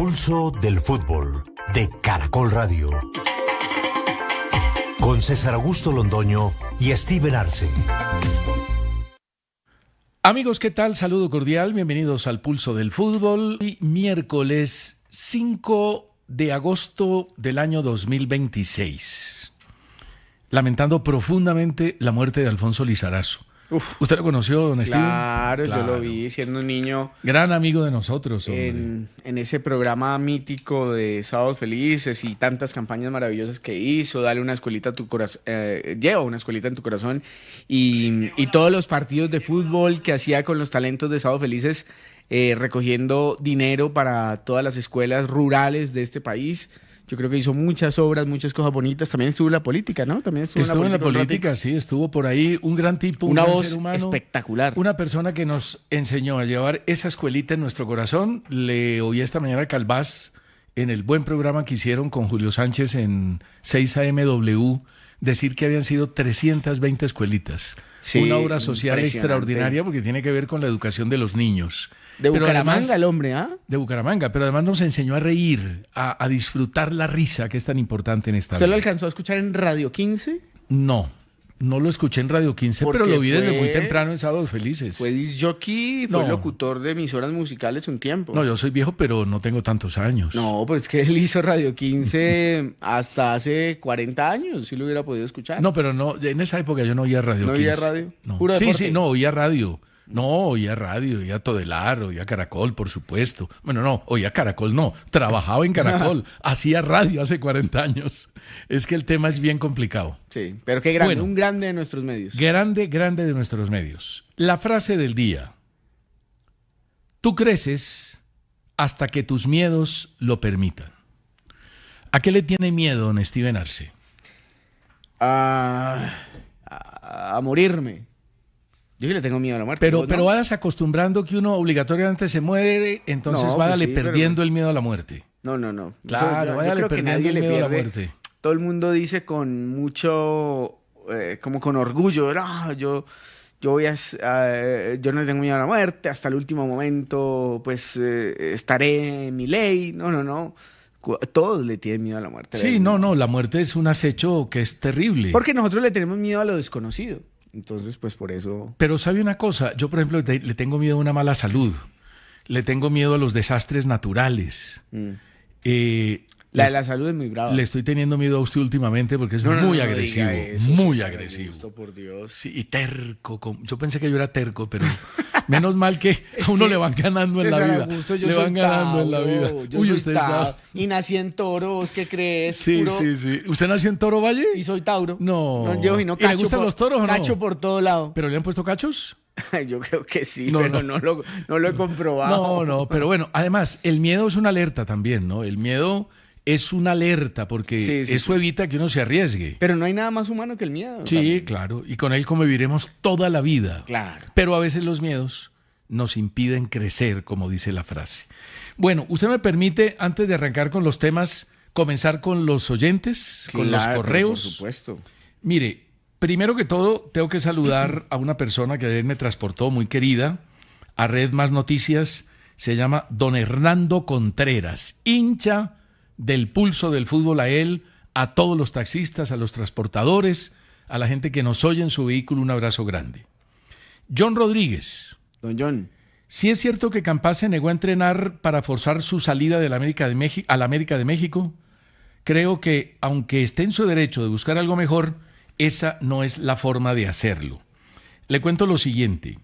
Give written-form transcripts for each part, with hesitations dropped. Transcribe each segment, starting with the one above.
pulso del fútbol de Caracol Radio. Con César Augusto Londoño y Steven Arce. Amigos, ¿qué tal? Saludo cordial, bienvenidos al Pulso del Fútbol. Hoy, miércoles 5 de agosto del año 2026. Lamentando profundamente la muerte de Alfonso Lizarazo. ¿Usted lo conoció, don Steven? Claro, yo lo vi siendo un niño. Gran amigo de nosotros. En ese programa mítico de Sábados Felices y tantas campañas maravillosas que hizo, Dale una escuelita a tu corazón, lleva una escuelita en tu corazón, y todos los partidos de fútbol que hacía con los talentos de Sábados Felices, recogiendo dinero para todas las escuelas rurales de este país. Yo creo que hizo muchas obras, muchas cosas bonitas. También estuvo en la política, ¿no? También estuvo en la política, sí, estuvo por ahí. Un gran tipo, una gran voz ser humano, espectacular. Una persona que nos enseñó a llevar esa escuelita en nuestro corazón. Le oí esta mañana a Calvás en el buen programa que hicieron con Julio Sánchez en 6AMW decir que habían sido 320 escuelitas. Sí, una obra social extraordinaria porque tiene que ver con la educación de los niños. De Bucaramanga, además, el hombre, ¿ah? De Bucaramanga, pero además nos enseñó a reír, a disfrutar la risa, que es tan importante en esta vida. ¿Usted lo alcanzó a escuchar en Radio 15? No lo escuché en Radio 15, pero lo vi desde muy temprano en Sábados Felices. Fue disc jockey, fue locutor de emisoras musicales un tiempo. No, yo soy viejo, pero no tengo tantos años. No, pues es que él hizo Radio 15 hasta hace 40 años, si lo hubiera podido escuchar. No, pero no, en esa época yo no oía Radio 15. ¿No oía radio? No. ¿Puro deporte? Sí, no, oía radio. No, oía radio, oía Todelar, oía Caracol, por supuesto. Bueno, no, oía Caracol, no. Trabajaba en Caracol, hacía radio hace 40 años. Es que el tema es bien complicado. Sí, pero qué grande, un grande de nuestros medios. Grande de nuestros medios. La frase del día. Tú creces hasta que tus miedos lo permitan. ¿A qué le tiene miedo, don Steven Arce? A morirme. Yo sí le tengo miedo a la muerte. Pero vas acostumbrando que uno obligatoriamente se muere, entonces váyale perdiendo el miedo a la muerte. No. Claro, váyale perdiendo el miedo a la muerte. Todo el mundo dice con mucho, como con orgullo, no, yo no le tengo miedo a la muerte, hasta el último momento pues estaré en mi ley. No. Todos le tienen miedo a la muerte. Sí, no, la muerte es un acecho que es terrible. Porque nosotros le tenemos miedo a lo desconocido. Entonces, pues por eso... Pero ¿sabe una cosa? Yo, por ejemplo, le tengo miedo a una mala salud. Le tengo miedo a los desastres naturales. La salud es muy brava. Le estoy teniendo miedo a usted últimamente porque es muy agresivo. Muy agresivo. Gusto, por Dios. Sí, y terco. Yo pensé que yo era terco, pero menos mal que a uno le van ganando en la vida. Le van ganando en la vida. Uy, usted está... Y nací en Toro, ¿vos qué crees? Sí. ¿Usted nació en Toro Valle? Y soy Tauro. No. ¿Y le gustan los toros o no? Cacho por todo lado. ¿Pero le han puesto cachos? Yo creo que sí, pero no lo he comprobado. No, pero bueno, además, el miedo es una alerta también, ¿no? El miedo es una alerta porque eso evita que uno se arriesgue. Pero no hay nada más humano que el miedo. Sí, también. Claro, y con él conviviremos toda la vida. Claro. Pero a veces los miedos nos impiden crecer, como dice la frase. Bueno, usted me permite, antes de arrancar con los temas, comenzar con los oyentes, con los correos. Por supuesto. Mire, primero que todo, tengo que saludar a una persona que ayer me transportó, muy querida, a Red Más Noticias. Se llama don Hernando Contreras, hincha del Pulso del Fútbol. A él, a todos los taxistas, a los transportadores, a la gente que nos oye en su vehículo, un abrazo grande. John Rodríguez. Don John. Sí es cierto que Campás se negó a entrenar para forzar su salida de la América de México, a la América de México. Creo que, aunque esté en su derecho de buscar algo mejor, esa no es la forma de hacerlo. Le cuento lo siguiente.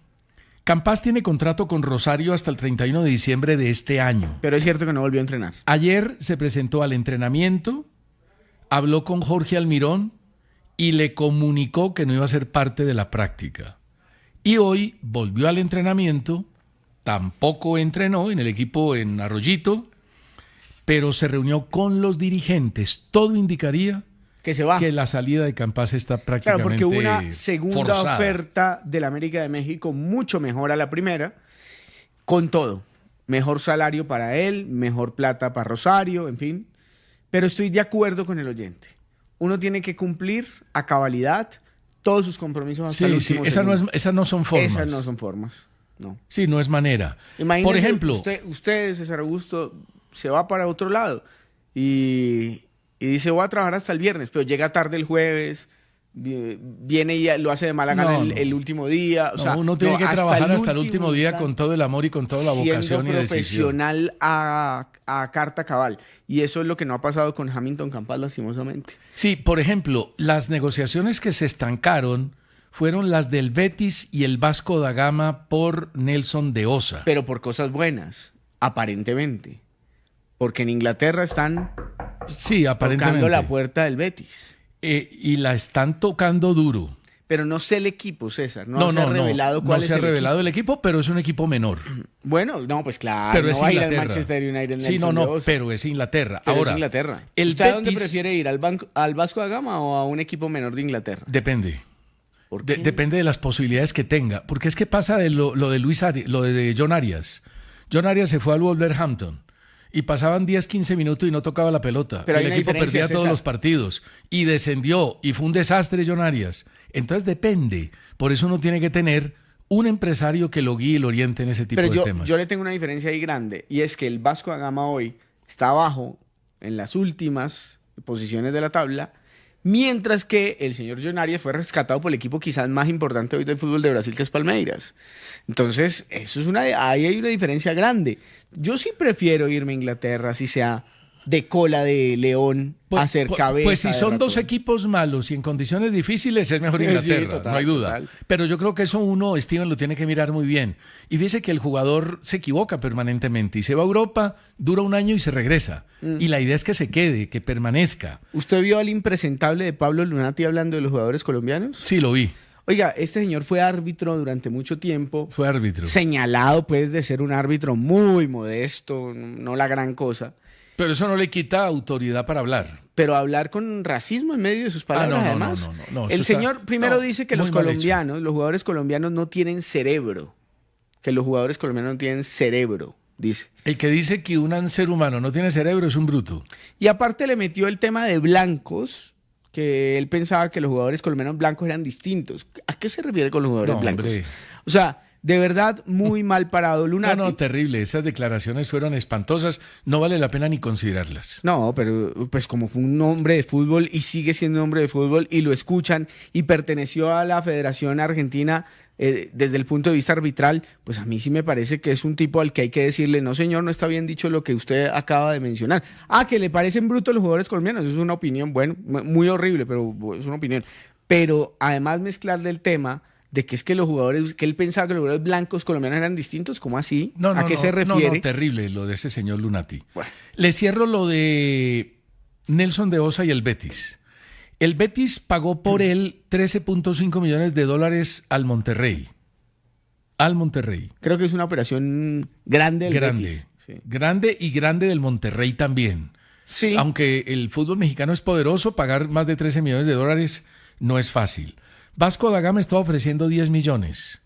Campás tiene contrato con Rosario hasta el 31 de diciembre de este año. Pero es cierto que no volvió a entrenar. Ayer se presentó al entrenamiento, habló con Jorge Almirón y le comunicó que no iba a ser parte de la práctica. Y hoy volvió al entrenamiento, tampoco entrenó en el equipo en Arroyito, pero se reunió con los dirigentes. Todo indicaría que se va. Que la salida de Campás está prácticamente porque hubo una segunda forzada. Oferta de la América de México mucho mejor a la primera, con todo. Mejor salario para él, mejor plata para Rosario, en fin. Pero estoy de acuerdo con el oyente. Uno tiene que cumplir a cabalidad todos sus compromisos hasta el último segundo. Esas no son formas. Esas no son formas, no. Sí, no es manera. Imagínese, por ejemplo, usted, César Augusto, se va para otro lado y dice voy a trabajar hasta el viernes, pero llega tarde el jueves, viene y lo hace de mala gana el último día. O sea, uno tiene que trabajar hasta el último día instante, con todo el amor y con toda la vocación y decisión. Profesional a carta cabal. Y eso es lo que no ha pasado con Hamilton Campas, lastimosamente. Sí, por ejemplo, las negociaciones que se estancaron fueron las del Betis y el Vasco da Gama por Nelson de Osa. Pero por cosas buenas, aparentemente. Porque en Inglaterra están tocando la puerta del Betis. Y la están tocando duro. Pero no sé el equipo, César. No se ha revelado cuál es el equipo. No se ha revelado el equipo, pero es un equipo menor. Bueno, no, pues claro. Pero no es va a ir Inglaterra. al Manchester United. Sí, pero es Inglaterra. Pero ahora, es Inglaterra. El ¿Usted Betis, a dónde prefiere ir? ¿Al Vasco da Gama o a un equipo menor de Inglaterra? Depende. ¿Por qué? Depende de las posibilidades que tenga. Porque es que pasa de lo de John Arias. John Arias se fue al Wolverhampton. Y pasaban 10, 15 minutos y no tocaba la pelota. Pero el equipo perdía todos los partidos. Y descendió. Y fue un desastre John Arias. Entonces depende. Por eso uno tiene que tener un empresario que lo guíe y lo oriente en ese tipo de temas. Yo le tengo una diferencia ahí grande. Y es que el Vasco da Gama hoy está abajo en las últimas posiciones de la tabla. Mientras que el señor John Arias fue rescatado por el equipo quizás más importante hoy del fútbol de Brasil, que es Palmeiras. Entonces, ahí hay una diferencia grande. Yo sí prefiero irme a Inglaterra, si sea de cola de león, hacer cabeza. Pues si son dos equipos malos y en condiciones difíciles, es mejor Inglaterra, sí, total, no hay duda. Total. Pero yo creo que eso Steven, lo tiene que mirar muy bien. Y fíjese que el jugador se equivoca permanentemente y se va a Europa, dura un año y se regresa. Y la idea es que se quede, que permanezca. ¿Usted vio al impresentable de Pablo Lunati hablando de los jugadores colombianos? Sí, lo vi. Oiga, este señor fue árbitro durante mucho tiempo. Fue árbitro. Señalado, pues, de ser un árbitro muy modesto, no la gran cosa. Pero eso no le quita autoridad para hablar. Pero hablar con racismo en medio de sus palabras, además. No, el señor primero dice que los colombianos, los jugadores colombianos no tienen cerebro. Que los jugadores colombianos no tienen cerebro, dice. El que dice que un ser humano no tiene cerebro es un bruto. Y aparte le metió el tema de blancos, que él pensaba que los jugadores colombianos blancos eran distintos. ¿A qué se refiere con los jugadores blancos? Hombre. O sea, de verdad, muy mal parado Lunati. No, terrible. Esas declaraciones fueron espantosas. No vale la pena ni considerarlas. No, pero pues como fue un hombre de fútbol y sigue siendo un hombre de fútbol y lo escuchan y perteneció a la Federación Argentina desde el punto de vista arbitral, pues a mí sí me parece que es un tipo al que hay que decirle, no señor, no está bien dicho lo que usted acaba de mencionar. Que le parecen brutos los jugadores colombianos, es una opinión, bueno, muy horrible, pero es una opinión. Pero además mezclarle el tema de que es que los jugadores, que él pensaba que los jugadores blancos colombianos eran distintos, ¿cómo así? ¿A qué se refiere? No, terrible lo de ese señor Lunati. Bueno. Le cierro lo de Nelson de Osa y el Betis. El Betis pagó por él $13.5 millones al Monterrey. Al Monterrey. Creo que es una operación grande del Betis. Sí. Grande del Monterrey también. Sí. Aunque el fútbol mexicano es poderoso, pagar más de $13 millones no es fácil. Vasco da Gama está ofreciendo 10 millones,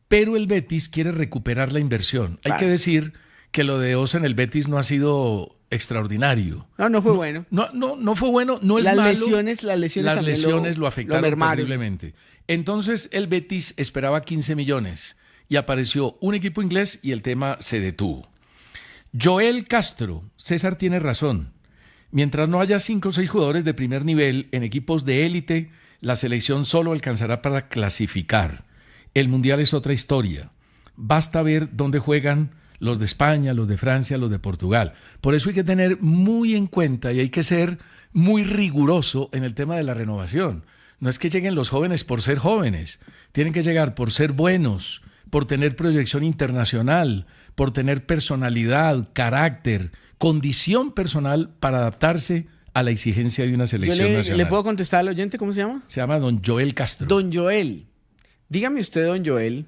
pero el Betis quiere recuperar la inversión. Claro. Hay que decir que lo de Osa en el Betis no ha sido extraordinario. No fue bueno. No fue bueno, no es malo. Las lesiones lo afectaron terriblemente. Entonces el Betis esperaba 15 millones y apareció un equipo inglés y el tema se detuvo. Joel Castro, César tiene razón. Mientras no haya 5 o 6 jugadores de primer nivel en equipos de élite, la selección solo alcanzará para clasificar. El Mundial es otra historia. Basta ver dónde juegan los de España, los de Francia, los de Portugal. Por eso hay que tener muy en cuenta y hay que ser muy riguroso en el tema de la renovación. No es que lleguen los jóvenes por ser jóvenes. Tienen que llegar por ser buenos, por tener proyección internacional, por tener personalidad, carácter, condición personal para adaptarse a la exigencia de una selección nacional. ¿Le puedo contestar al oyente? ¿Cómo se llama? Se llama don Joel Castro. Don Joel. Dígame usted, don Joel,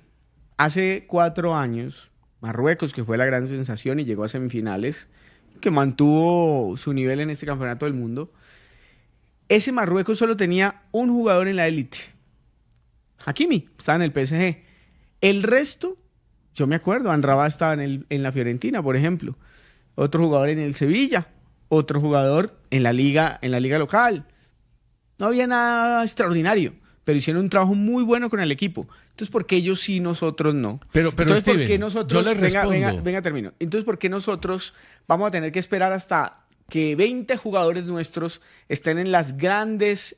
hace 4 años, Marruecos, que fue la gran sensación y llegó a semifinales, que mantuvo su nivel en este campeonato del mundo, ese Marruecos solo tenía un jugador en la élite. Hakimi, estaba en el PSG. El resto, yo me acuerdo, Amrabat estaba en la Fiorentina, por ejemplo. Otro jugador en el Sevilla. Otro jugador en la liga local. No había nada extraordinario, pero hicieron un trabajo muy bueno con el equipo. Entonces, ¿por qué ellos sí, nosotros no? Pero Entonces, Steven, ¿por qué nosotros, yo le respondo. venga, termino. Entonces, ¿por qué nosotros vamos a tener que esperar hasta que 20 jugadores nuestros estén en las grandes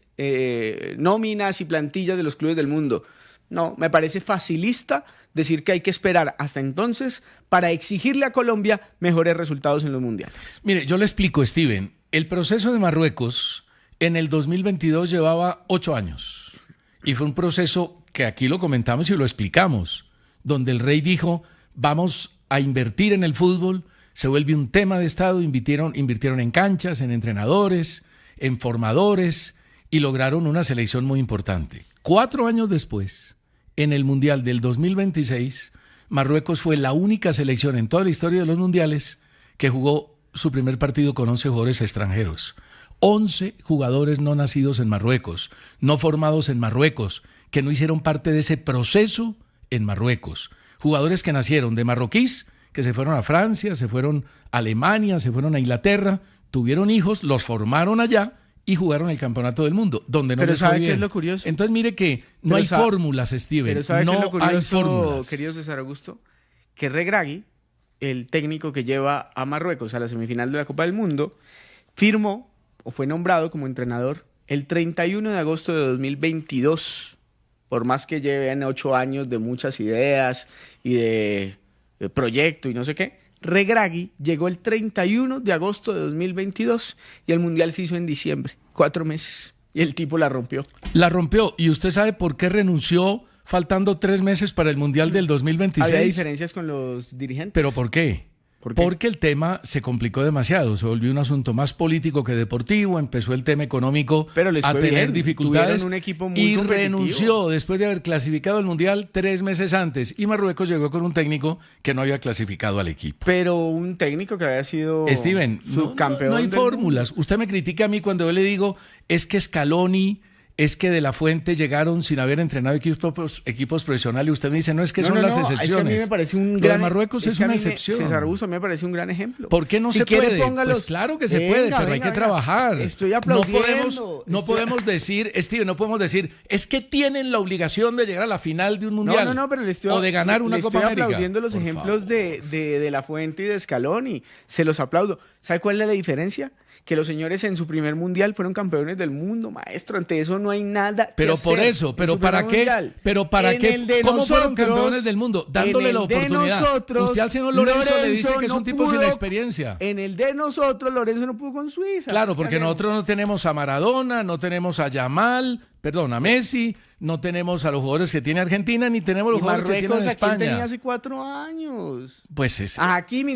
nóminas y plantillas de los clubes del mundo? No, me parece facilista decir que hay que esperar hasta entonces para exigirle a Colombia mejores resultados en los mundiales. Mire, yo le explico, Steven. El proceso de Marruecos en el 2022 llevaba 8 años. Y fue un proceso que aquí lo comentamos y lo explicamos, donde el rey dijo, vamos a invertir en el fútbol, se vuelve un tema de Estado, invirtieron en canchas, en entrenadores, en formadores, y lograron una selección muy importante. 4 años después, en el Mundial del 2026, Marruecos fue la única selección en toda la historia de los mundiales que jugó su primer partido con 11 jugadores extranjeros. 11 jugadores no nacidos en Marruecos, no formados en Marruecos, que no hicieron parte de ese proceso en Marruecos. Jugadores que nacieron de marroquíes, que se fueron a Francia, se fueron a Alemania, se fueron a Inglaterra, tuvieron hijos, los formaron allá y jugaron el campeonato del mundo, donde no pero les fue ¿sabe bien. qué es lo curioso? Entonces mire que no hay fórmulas, Steven. Pero ¿sabe no qué es lo curioso, hay fórmulas. querido César Augusto? Que Regragui, el técnico que lleva a Marruecos a la semifinal de la Copa del Mundo, firmó o fue nombrado como entrenador el 31 de agosto de 2022. Por más que lleven 8 años de muchas ideas y de proyecto y no sé qué, Regragui llegó el 31 de agosto de 2022 y el Mundial se hizo en diciembre, 4 meses. Y el tipo la rompió. La rompió. ¿Y usted sabe por qué renunció faltando 3 meses para el Mundial del 2026? ¿Había diferencias con los dirigentes? ¿Pero por qué? Porque el tema se complicó demasiado, se volvió un asunto más político que deportivo, empezó el tema económico a tener dificultades un equipo muy y competitivo. renunció después de haber clasificado al Mundial 3 meses antes y Marruecos llegó con un técnico que no había clasificado al equipo. Pero un técnico que había sido Steven, subcampeón. No hay fórmulas. Usted me critica a mí cuando yo le digo es que Scaloni, es que de la Fuente llegaron sin haber entrenado equipos profesionales. Usted me dice, no, es que son las excepciones. Es que a mí me parece un Lo gran... de Marruecos es una excepción. César Augusto, a mí me parece un gran ejemplo. ¿Por qué no si se quiere, puede? Póngalos. Pues claro que se puede, pero hay que trabajar. Estoy aplaudiendo. No podemos decir, Steven, no podemos decir, es que tienen la obligación de llegar a la final de un mundial. Pero o de ganar una Copa América. Estoy aplaudiendo los ejemplos de La Fuente y de Scaloni. Se los aplaudo. ¿Sabe cuál es la diferencia? Que los señores en su primer mundial fueron campeones del mundo, maestro. Ante eso no hay nada pero que por hacer. Eso, pero ¿para qué? Mundial. Pero ¿para qué? ¿Cómo fueron campeones del mundo? Dándole la oportunidad. Usted al señor Lorenzo le dice que es un tipo sin experiencia. En el de nosotros, Lorenzo no pudo con Suiza. Claro, porque nosotros no tenemos a Maradona, no tenemos a a Messi, no tenemos a los jugadores que tiene Argentina, ni tenemos los jugadores que tiene España. Tenía hace 4 años. Pues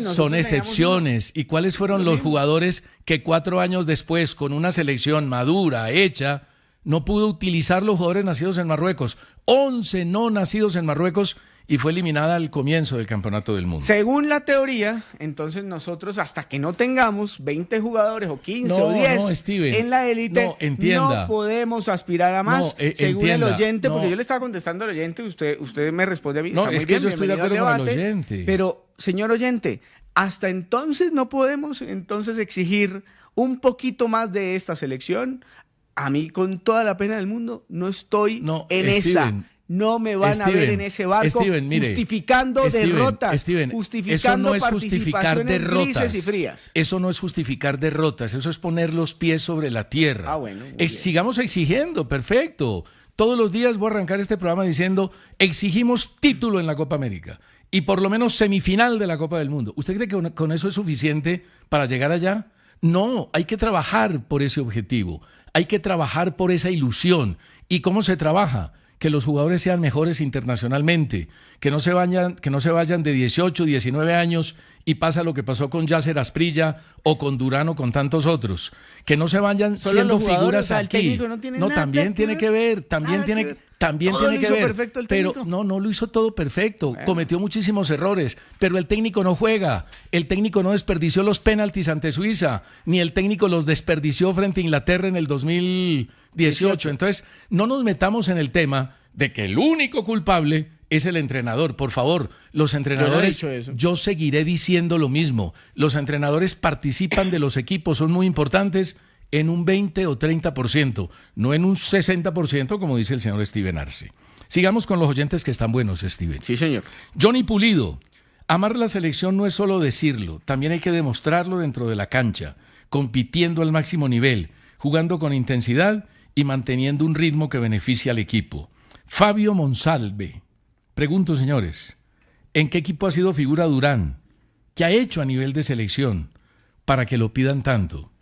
son excepciones. ¿Y cuáles fueron los jugadores que 4 años después, con una selección madura, hecha, no pudo utilizar los jugadores nacidos en Marruecos? 11 no nacidos en Marruecos y fue eliminada al comienzo del Campeonato del Mundo. Según la teoría, entonces nosotros hasta que no tengamos 20 jugadores o 15 o 10 en la élite, no podemos aspirar a más. Según el oyente, porque yo le estaba contestando al oyente, usted me responde a mí. No, es que yo estoy de acuerdo con el oyente. Pero, señor oyente, hasta entonces no podemos exigir un poquito más de esta selección. A mí, con toda la pena del mundo, no estoy en esa. No me van a ver en ese barco justificando derrotas, justificando participaciones grises y frías. Eso no es justificar derrotas, eso es poner los pies sobre la tierra. Sigamos exigiendo, perfecto. Todos los días voy a arrancar este programa diciendo, exigimos título en la Copa América y por lo menos semifinal de la Copa del Mundo. ¿Usted cree que con eso es suficiente para llegar allá? No, hay que trabajar por ese objetivo, hay que trabajar por esa ilusión. ¿Y cómo se trabaja? Que los jugadores sean mejores internacionalmente, que no se vayan de 18, 19 años y pasa lo que pasó con Yasser Asprilla o con Durán o con tantos otros, que no se vayan siendo figuras aquí. También tiene que ver, también tiene que ver, pero no lo hizo todo perfecto, cometió muchísimos errores, pero el técnico no juega, el técnico no desperdició los penaltis ante Suiza, ni el técnico los desperdició frente a Inglaterra en el 2018. Entonces, no nos metamos en el tema de que el único culpable es el entrenador. Por favor, los entrenadores, yo seguiré diciendo lo mismo. Los entrenadores participan de los equipos, son muy importantes en un 20 o 30%, no en un 60% como dice el señor Steven Arce. Sigamos con los oyentes que están buenos, Steven. Sí, señor. Johnny Pulido, amar la selección no es solo decirlo, también hay que demostrarlo dentro de la cancha, compitiendo al máximo nivel, jugando con intensidad y manteniendo un ritmo que beneficie al equipo. Fabio Monsalve, pregunto, señores, ¿en qué equipo ha sido figura Durán? ¿Qué ha hecho a nivel de selección para que lo pidan tanto?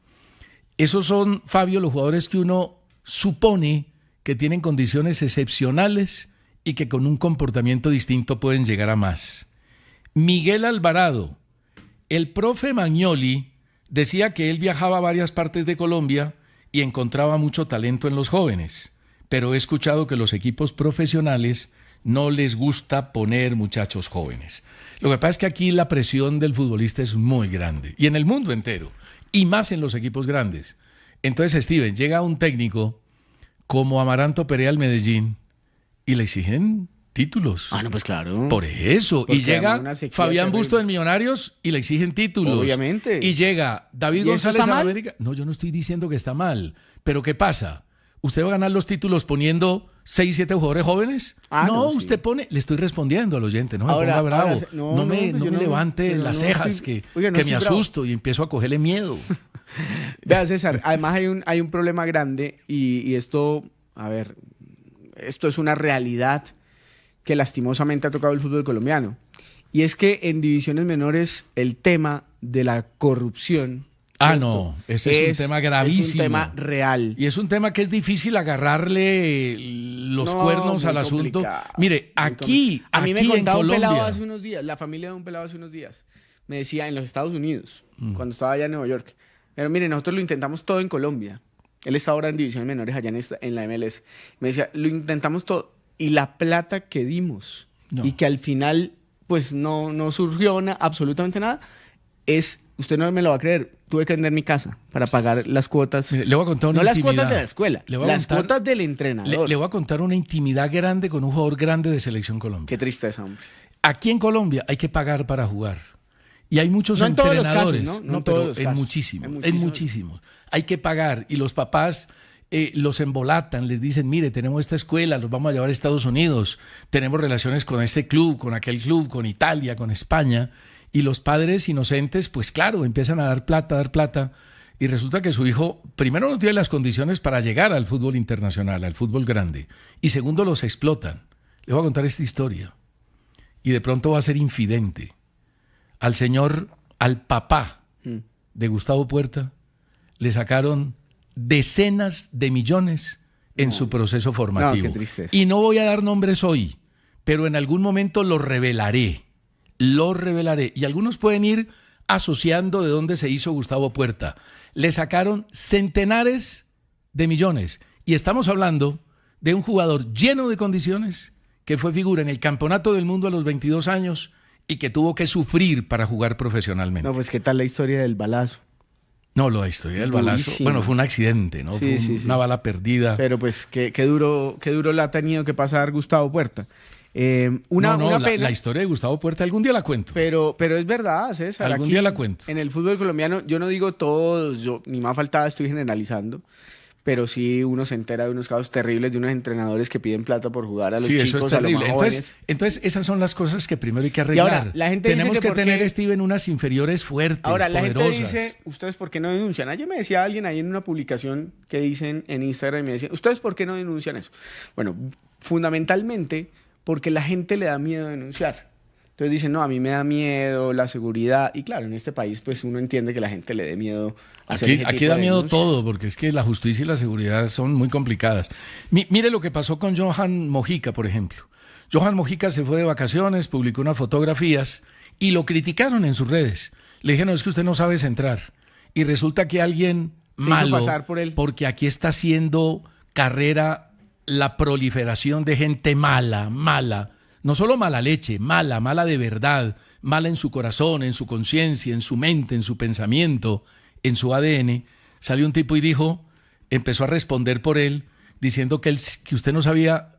Esos son, Fabio, los jugadores que uno supone que tienen condiciones excepcionales y que con un comportamiento distinto pueden llegar a más. Miguel Alvarado, el profe Magnoli decía que él viajaba a varias partes de Colombia y encontraba mucho talento en los jóvenes, pero he escuchado que los equipos profesionales no les gusta poner muchachos jóvenes. Lo que pasa es que aquí la presión del futbolista es muy grande, y en el mundo entero, y más en los equipos grandes. Entonces, Steven, llega un técnico como Amaranto Perea al Medellín y le exigen títulos. Ah, no, pues claro. Por eso. Porque Y llega Fabián terrible. Busto del Millonarios y le exigen títulos. Obviamente. Y llega David ¿Y eso González está a mal? América. No, yo no estoy diciendo que está mal. Pero ¿qué pasa? ¿Usted va a ganar los títulos poniendo 6, 7 jugadores jóvenes? Ah, no, no, sí. usted pone... Le estoy respondiendo al oyente, no me Ahora- ponga bravo. ahora- no me yo levante pero las no cejas, estoy- que, oiga, no que me estoy bravo. asusto y empiezo a cogerle miedo. Vea, César, además hay un problema grande y esto, a ver, esto es una realidad que lastimosamente ha tocado el fútbol colombiano. Y es que en divisiones menores el tema de la corrupción... Ah, ¿cierto? no, ese es un tema gravísimo. Es un tema real. Y es un tema que es difícil agarrarle los No, cuernos muy al asunto. complicado, Mire, muy aquí, a mí me aquí en contaba un pelado Colombia, hace unos días, la familia de un pelado hace unos días, me decía en los Estados Unidos, cuando estaba allá en Nueva York, pero mire, nosotros lo intentamos todo en Colombia. Él está ahora en divisiones menores allá en la MLS. Me decía, lo intentamos todo y la plata que dimos No. y que al final pues no surgió absolutamente nada, usted no me lo va a creer, tuve que vender mi casa para pagar las cuotas. mire, le voy a contar una No las intimidad. cuotas de la escuela, Le voy a las contar- cuotas del entrenador. Le voy a contar una intimidad grande con un jugador grande de Selección Colombia. Qué tristeza, hombre. Aquí en Colombia hay que pagar para jugar. Y hay muchos No en todos los entrenadores. casos, ¿no? No en pero todos los en casos. muchísimos. En En muchísimos. muchísimos. Hay que pagar. Y los papás los embolatan, les dicen, mire, tenemos esta escuela, los vamos a llevar a Estados Unidos, tenemos relaciones con este club, con aquel club, con Italia, con España. Y los padres inocentes, pues claro, empiezan a dar plata. Y resulta que su hijo, primero, no tiene las condiciones para llegar al fútbol internacional, al fútbol grande. Y segundo, los explotan. Le voy a contar esta historia. Y de pronto va a ser infidente. Al papá de Gustavo Puerta, le sacaron decenas de millones en su proceso formativo. No, qué tristeza. Y no voy a dar nombres hoy, pero en algún momento lo revelaré. Y algunos pueden ir asociando de dónde se hizo Gustavo Puerta. Le sacaron centenares de millones. Y estamos hablando de un jugador lleno de condiciones que fue figura en el Campeonato del Mundo a los 22 años y que tuvo que sufrir para jugar profesionalmente. No, pues qué tal la historia del balazo. No, la historia del balazo. Durísimo. Bueno, fue un accidente, ¿no? Sí, Fue sí, sí. una bala perdida. Pero pues qué duro le ha tenido que pasar Gustavo Puerta. Una pena. La historia de Gustavo Puerta algún día la cuento. Pero es verdad, César. Algún aquí, día la cuento. En el fútbol colombiano, yo no digo todos, ni más faltaba, estoy generalizando. Pero sí uno se entera de unos casos terribles de unos entrenadores que piden plata por jugar a los Sí, chicos, eso es a los terrible. más Entonces, esas son las cosas que primero hay que Y arreglar. ahora, la gente dice Tenemos que que por tener, qué- Steven, unas inferiores fuertes, Ahora, la gente poderosas. dice, ¿ustedes por qué no denuncian? Ayer me decía alguien ahí en una publicación que dicen en Instagram y me decía, ¿ustedes por qué no denuncian eso? Bueno, fundamentalmente porque la gente le da miedo denunciar. Entonces dicen, no, a mí me da miedo la seguridad. Y claro, en este país pues uno entiende que la gente le dé miedo hacer ese Aquí tipo da de miedo denuncias. todo, porque es que la justicia y la seguridad son muy complicadas. Mire lo que pasó con Johan Mojica, por ejemplo. Johan Mojica se fue de vacaciones, publicó unas fotografías y lo criticaron en sus redes. Le dijeron, es que usted no sabe centrar. Y resulta que alguien Se hizo malo, pasar por él. porque aquí está haciendo carrera la proliferación de gente mala. No solo mala leche, mala de verdad, mala en su corazón, en su conciencia, en su mente, en su pensamiento, en su ADN. Salió un tipo y dijo, empezó a responder por él, diciendo que usted no sabía,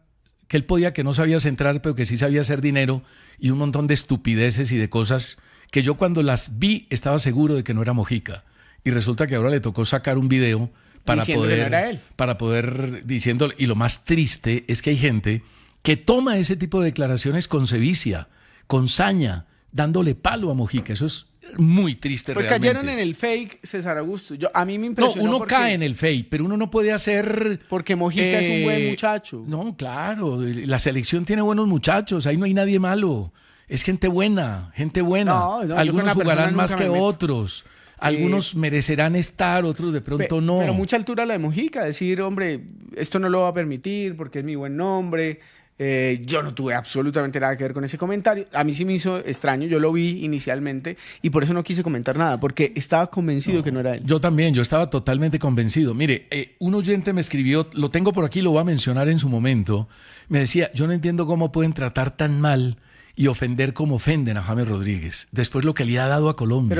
que él podía, que no sabía centrar, pero que sí sabía hacer dinero, y un montón de estupideces y de cosas que yo cuando las vi estaba seguro de que no era Mojica. y resulta que ahora le tocó sacar un video Diciendo que no era él. para poder diciéndole. Y lo más triste es que hay gente que toma ese tipo de declaraciones con sevicia, con saña, dándole palo a Mojica. Eso es muy triste. Pues realmente. cayeron en el fake, César Augusto. A mí me No, impresionó uno porque, cae en el fake, pero uno no puede hacer... porque Mojica es un buen muchacho. No, claro, la selección tiene buenos muchachos, ahí no hay nadie malo. Es gente buena, gente buena. No, yo con Algunos la persona jugarán más nunca que me meto. otros. Algunos merecerán estar, otros de pronto no. Pero mucha altura la de Mojica, decir, hombre, esto no lo va a permitir porque es mi buen nombre. Yo no tuve absolutamente nada que ver con ese comentario. A mí sí me hizo extraño, yo lo vi inicialmente y por eso no quise comentar nada, porque estaba convencido que no era él. Yo también, yo estaba totalmente convencido. Mire, un oyente me escribió, lo tengo por aquí, lo voy a mencionar en su momento. Me decía, yo no entiendo cómo pueden tratar tan mal y ofender como ofenden a James Rodríguez. Después lo que le ha dado a Colombia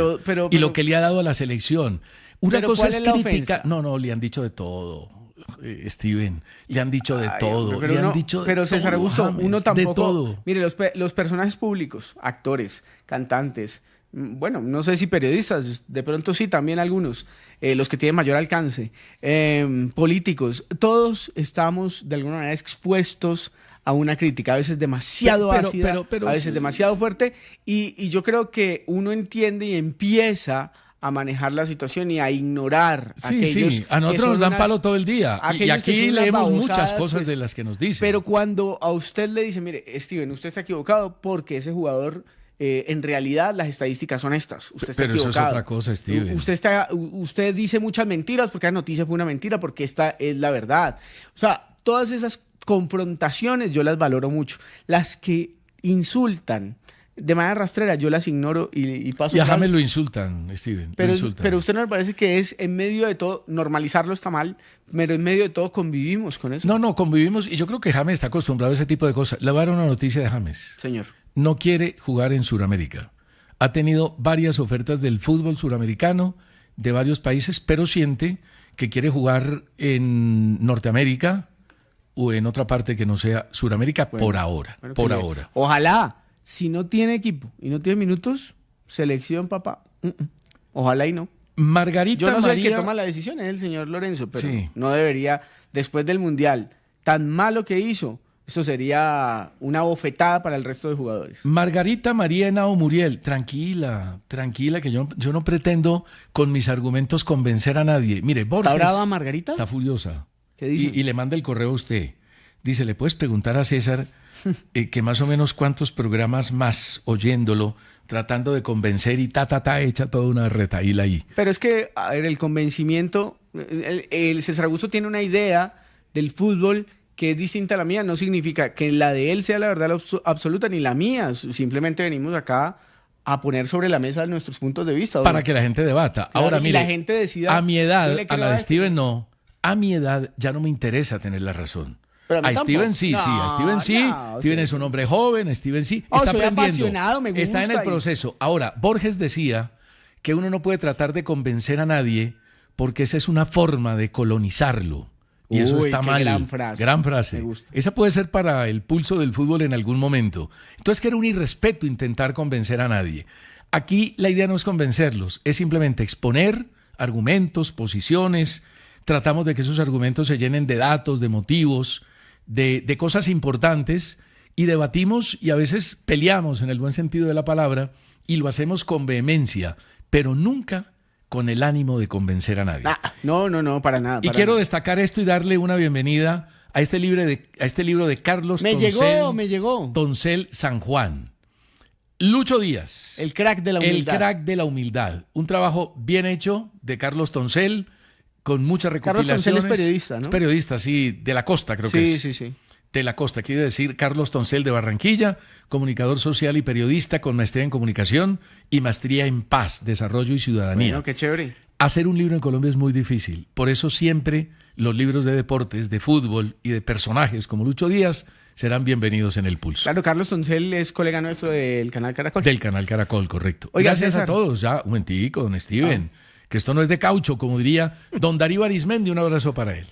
y lo que le ha dado a la selección. Una pero cosa ¿cuál es es la crítica. ofensa? No, le han dicho de todo. Steven, le han dicho de Ay, todo, hombre, le pero han dicho de pero César todo, Augusto, James, uno tampoco. de todo. Mire, los personajes públicos, actores, cantantes, bueno, no sé si periodistas, de pronto sí, también algunos, los que tienen mayor alcance, políticos, todos estamos de alguna manera expuestos a una crítica, a veces demasiado ácida, a veces demasiado fuerte, y yo creo que uno entiende y empieza a manejar la situación y a ignorar aquellos a nosotros que nos son dan unas- palo todo el día. Y aquellos que aquí son unas leemos muchas babosadas, cosas pues, de las que nos dicen. Pero cuando a usted le dicen, mire, Steven, usted está equivocado porque ese jugador, en realidad las estadísticas son estas. Usted está Pero eso es equivocado. otra cosa, Steven. Usted dice muchas mentiras porque la noticia fue una mentira, porque esta es la verdad. O sea, todas esas confrontaciones yo las valoro mucho. Las que insultan de manera rastrera, yo las ignoro y paso. Y a por alto. James lo insultan, Steven. Pero, lo insultan. pero usted no me parece que es en medio de todo, normalizarlo está mal, pero en medio de todo convivimos con eso. No, convivimos y yo creo que James está acostumbrado a ese tipo de cosas. Le voy a dar una noticia de James. Señor. No quiere jugar en Sudamérica. Ha tenido varias ofertas del fútbol suramericano de varios países, pero siente que quiere jugar en Norteamérica o en otra parte que no sea Sudamérica por ahora. Bueno, por que ahora. Ojalá, si no tiene equipo y no tiene minutos, selección, papá. Ojalá y no. Margarita Yo no soy el María... que toma la decisión, es el señor Lorenzo, pero Sí. no debería, después del Mundial, tan malo que hizo, eso sería una bofetada para el resto de jugadores. Margarita María Henao Muriel, tranquila, que yo no pretendo con mis argumentos convencer a nadie. Mire, Borges... ¿Está brava Margarita? Está furiosa. ¿Qué dice? Y le manda el correo a usted. Dice, ¿le puedes preguntar a César que más o menos cuántos programas más oyéndolo, tratando de convencer y echa toda una retaíla ahí? Pero es que, a ver, el convencimiento, el César Augusto tiene una idea del fútbol que es distinta a la mía, no significa que la de él sea la verdad absoluta ni la mía, simplemente venimos acá a poner sobre la mesa nuestros puntos de vista. Para que la gente debata. Claro, Ahora, y mire, la gente decida, a mi edad, dile que a la no de es. Steven no, a mi edad ya no me interesa tener la razón. Pero a mí A tampoco. Steven sí, No, a Steven sí. no, Steven sí. es un hombre joven, Steven sí. Oh, Está soy aprendiendo. apasionado, me Está en el gusta y- proceso. Ahora, Borges decía que uno no puede tratar de convencer a nadie porque esa es una forma de colonizarlo. Y eso Uy, está qué mal. gran frase. Gran frase. Me gusta. Esa puede ser para el pulso del fútbol en algún momento. Entonces, que era un irrespeto intentar convencer a nadie. Aquí la idea no es convencerlos, es simplemente exponer argumentos, posiciones. Tratamos de que esos argumentos se llenen de datos, de motivos, de cosas importantes y debatimos y a veces peleamos en el buen sentido de la palabra y lo hacemos con vehemencia, pero nunca con el ánimo de convencer a nadie. No, para nada. Y para quiero nada. destacar esto y darle una bienvenida a este libro de Carlos Me Toncel, llegó. Toncel San Juan. Lucho Díaz. El crack de la humildad. El crack de la humildad. Un trabajo bien hecho de Carlos Toncel, con muchas Carlos recopilaciones. Toncel es periodista, ¿no? Es periodista, sí, de la costa creo que es. Sí. De la costa, quiere decir Carlos Toncel de Barranquilla, comunicador social y periodista con maestría en comunicación y maestría en paz, desarrollo y ciudadanía. Bueno, qué chévere. Hacer un libro en Colombia es muy difícil. Por eso siempre los libros de deportes, de fútbol y de personajes como Lucho Díaz serán bienvenidos en el Pulso. Claro, Carlos Toncel es colega nuestro del canal Caracol. Del canal Caracol, correcto. Oiga, Gracias César. a todos. Ya, un momentico, don Steven. Que esto no es de caucho, como diría don Darío Arismendi. Un abrazo para él.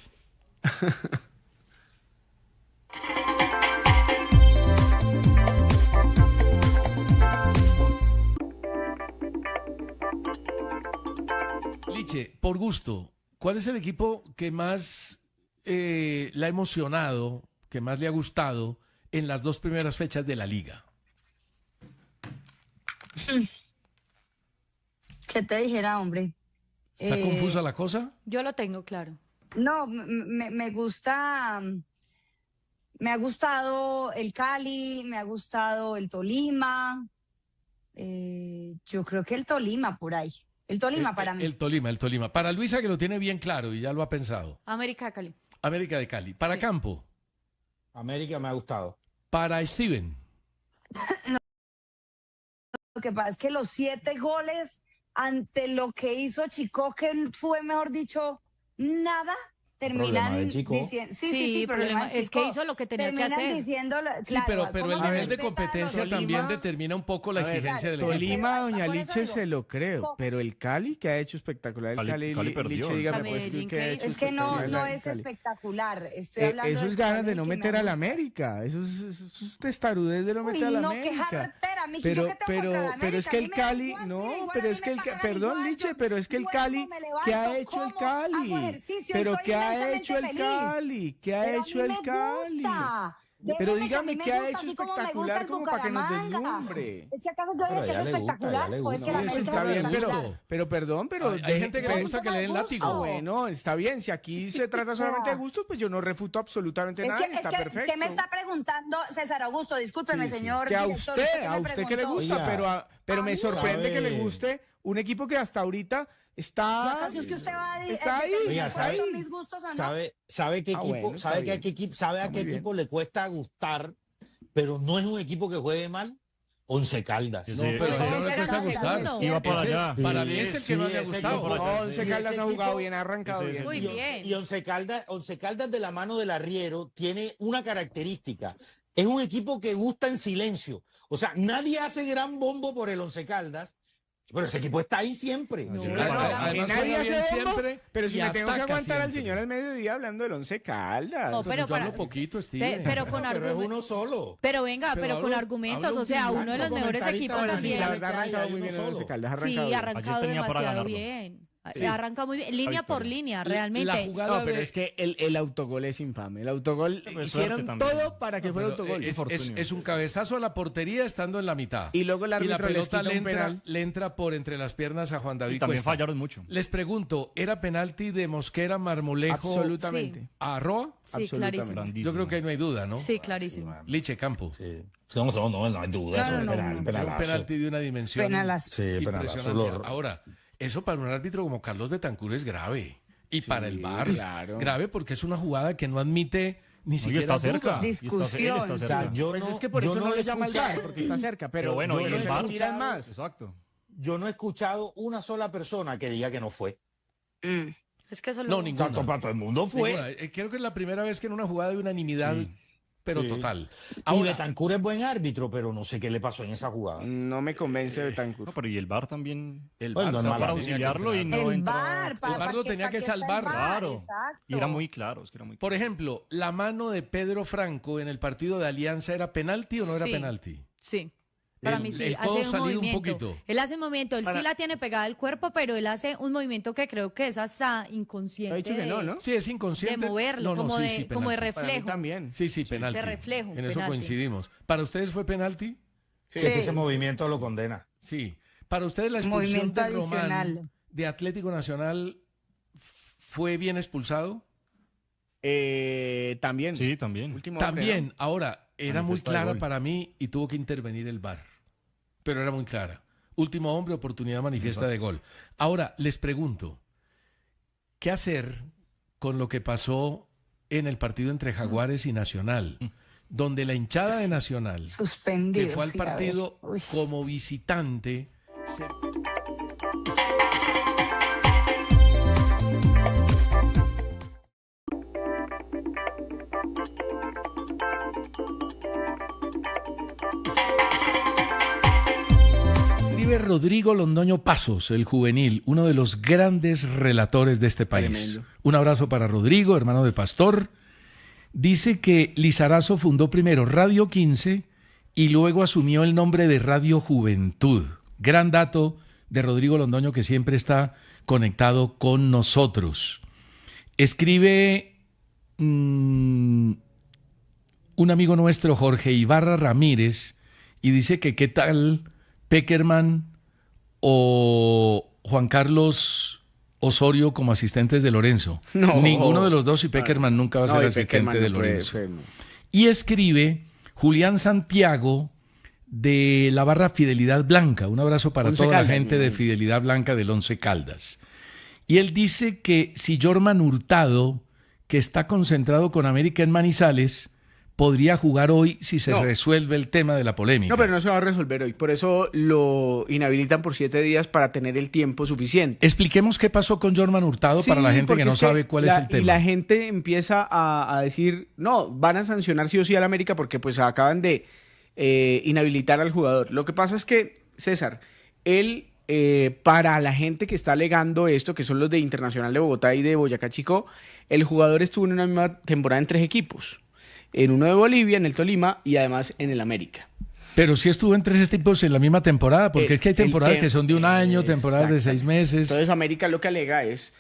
mire, por gusto, ¿cuál es el equipo que más le ha emocionado, que más le ha gustado en las 2 primeras fechas de la liga? ¿Qué te dijera, hombre? ¿Está confusa la cosa? Yo lo tengo claro. No, me gusta, me ha gustado el Cali, me ha gustado el Tolima. Yo creo que el Tolima por ahí. El Tolima para mí. El Tolima. Para Luisa, que lo tiene bien claro y ya lo ha pensado. América de Cali. América de Cali. Para Sí. Campo. América me ha gustado. Para Steven. Lo que pasa es que los 7 goles ante lo que hizo Chico, que fue, mejor dicho, nada, Problema terminan de Chico. diciendo. Sí, problema. de Es que Chico. hizo lo que tenía que Terminan hacer. diciendo, Sí, claro, pero ¿cómo el se nivel de respeta a los competencia Tolima? también determina un poco la A ver, exigencia del equipo. Tolima, doña Por eso Liche, digo, se lo creo, pero el Cali, que ha hecho espectacular el Cali, Cali perdió. Liche, dígame, A pues, Medellín, ¿qué ha ¿qué hecho hizo? Es que no, espectacular no el es Cali? espectacular. Estoy hablando Eso del es ganas Cali de no que me meter a la gusta. América, eso es testarudez de no Uy, meter a la no, qué América. jartera, miji, Pero, ¿yo qué tengo contra la pero es América? que A el mí me da Cali, igual, no, mira, igual pero a es mí que me el, pagan perdón, igual, Liche, yo pero es que el duermo, Cali, me levanto, ¿qué ha hecho el como, hago Cali? ejercicio y Pero soy ¿qué ha inmensamente hecho el feliz. Cali? ¿Qué ha Pero a hecho mí el me Cali? gusta. Pero Déjeme que a dígame, mí me ¿qué ha gusta, hecho así como me gusta espectacular el como para que nos Bucaramanga. deslumbre? Es que acaso yo Pero dije que ya es le gusta, espectacular, ya le pues que gusta. la Sí, eso América está es bien, espectacular. pero perdón, pero Hay gente que le gusta que le den látigo. bueno, está bien, si aquí se trata solamente de gustos, pues yo no refuto absolutamente nada, y está perfecto. ¿qué me está preguntando César Augusto? Discúlpeme, Sí, sí. señor Que a director, usted, me a usted que le preguntó. gusta, Oiga, pero a me mí sorprende sabe- que le guste un equipo que hasta ahorita ¿Y está acaso es que usted va a está ahí, Oiga, está con ahí. mis gustos o no? ¿Sabe qué Ah, equipo, bueno, está sabe bien. qué equipo, sabe a Está qué muy bien. equipo le cuesta gustar, pero no es un equipo que juegue mal? Once Caldas. Sí, No, pero sí. ese no Ese le era cuesta el gustar. segundo. Iba para Ese, allá. para Sí, mí es el que sí, no le ha ese gustado. equipo para allá. Once Sí, Caldas ese ha jugado equipo- bien, ha arrancado Sí, sí, bien. sí. Muy bien. Y Once Caldas de la mano del arriero tiene una característica. Es un equipo que gusta en silencio. O sea, nadie hace gran bombo por el Once Caldas, pero ese equipo está ahí siempre. No, Bueno, Además, que juega nadie bien hace bombo, siempre pero si y me tengo que ataca aguantar al siempre. señor al mediodía hablando del Once Caldas. No, Pero pero yo hablo para- poquito, Steven. Pero con Pero es argumentos. uno solo. Pero venga, Pero pero con hablo- argumentos, hablo o sea, un uno de los poquito. mejores Comentarista equipos de la también. Sí, la verdad ha que hay, arrancado hay muy uno bien el Once solo. Caldas, ha Sí, arrancado ha bien. arrancado Ayer tenía para demasiado ganarlo. bien. Ha arrancado muy bien. Línea por victoria. línea, La realmente. jugada No, pero de- es que el autogol es infame. El autogol Pero es hicieron suerte también. todo para que No, fuera pero autogol. es un cabezazo a la portería estando en la mitad. Y luego el la árbitro les pelota quita le un penal. entra por entre las piernas a Juan David Y también Cuesta. fallaron mucho. Les pregunto, ¿era penalti de Mosquera, Marmolejo Absolutamente. a Roa? Sí, absolutamente. clarísimo. Grandísimo. Yo creo que ahí no hay duda, ¿no? Sí, clarísimo. Liche Campo. Sí. No hay duda. Eso es No, penal, no. Un penalazo. penalti de una dimensión Penalazo. Sí, penalazo. impresionante. Ahora, eso para un árbitro como Carlos Betancur es grave. Y para el VAR, claro. grave porque es una jugada que no admite ni No, y siquiera está cerca. duda. Y está- él Discusión. está O cerca. sea, yo Pues no, es que por yo eso no he le llama al escuchado- VAR, porque está cerca. Pero bueno, y no el se VAR- lo tiran más. Exacto. yo no he escuchado una sola persona que diga que no fue. Mm. Es que eso No, lo... ninguna. Tanto para todo el mundo fue. Ninguna. Creo que es la primera vez que en una jugada de unanimidad, pero Sí. total. Y Ahora, Betancur es buen árbitro, pero no sé qué le pasó en esa jugada. No me convence Betancourt. No, pero y el VAR también. el Bueno, VAR no es está mala Para línea auxiliarlo y no El entró. VAR, El VAR lo tenía que salvar. Claro. Exacto. Y era muy claro. Es que era muy por ejemplo, la mano de Pedro Franco en el partido de Alianza, ¿era penalti o no era Sí. penalti? Sí. Para El- mí sí, el codo hace un salido un movimiento. poquito. Él hace un movimiento, él sí la tiene pegada al cuerpo, pero él hace un movimiento que creo que es hasta inconsciente. Ha dicho que no, de- ¿no? Sí, es inconsciente. De moverlo, No, no, como, sí, de, sí, como de penalti. Para mí reflejo. también. Sí, sí, penalti. de reflejo, En eso penalti. coincidimos. ¿Para ustedes fue penalti? Sí, es que ese movimiento lo condena. Sí. ¿Para ustedes la expulsión Movimiento de Román adicional. de Atlético Nacional fue bien expulsado? También. Sí, también. Último hombre, También. Ahora, era muy Manifiesta de clara gol. para mí y tuvo que intervenir el VAR. Pero era muy clara. Último hombre, oportunidad manifiesta de gol. Ahora, les pregunto, ¿qué hacer con lo que pasó en el partido entre Jaguares y Nacional? Donde la hinchada de Nacional, Suspendido. que fue al sí, a ver. partido Uy. como visitante, se- Escribe Rodrigo Londoño Pasos, el juvenil, uno de los grandes relatores de este país. Tremendo. Un abrazo para Rodrigo, hermano de Pastor. Dice que Lizarazo fundó primero Radio 15 y luego asumió el nombre de Radio Juventud. Gran dato de Rodrigo Londoño, que siempre está conectado con nosotros. Escribe un amigo nuestro, Jorge Ibarra Ramírez, y dice que qué tal Pekerman o Juan Carlos Osorio como asistentes de Lorenzo. No. Ninguno de los dos, y Pekerman nunca va a ser y asistente Pekerman de no puede Lorenzo. ser, no. Y escribe Julián Santiago de la barra Fidelidad Blanca. Un abrazo para Once toda la Caldas, gente mi de hermano. Fidelidad Blanca del Once Caldas. Y él dice que si Jorman Hurtado, que está concentrado con América en Manizales, podría jugar hoy si se No. resuelve el tema de la polémica. No, pero no se va a resolver hoy. Por eso lo inhabilitan por 7 días para tener el tiempo suficiente. Expliquemos qué pasó con Jorman Hurtado Sí, para la gente porque que no es que sabe cuál es el tema. Y la gente empieza a decir, no, van a sancionar sí o sí al América porque pues acaban de inhabilitar al jugador. Lo que pasa es que, César, él, para la gente que está alegando esto, que son los de Internacional de Bogotá y de Boyacá Chico, el jugador estuvo en una misma temporada en 3 equipos. En uno de Bolivia, en el Tolima y además en el América. Pero sí estuvo en 3 tipos en la misma temporada, porque es que hay El temporadas que- que son de un año, temporadas de 6 meses. Entonces América lo que alega es,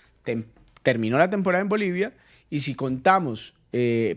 terminó la temporada en Bolivia y si contamos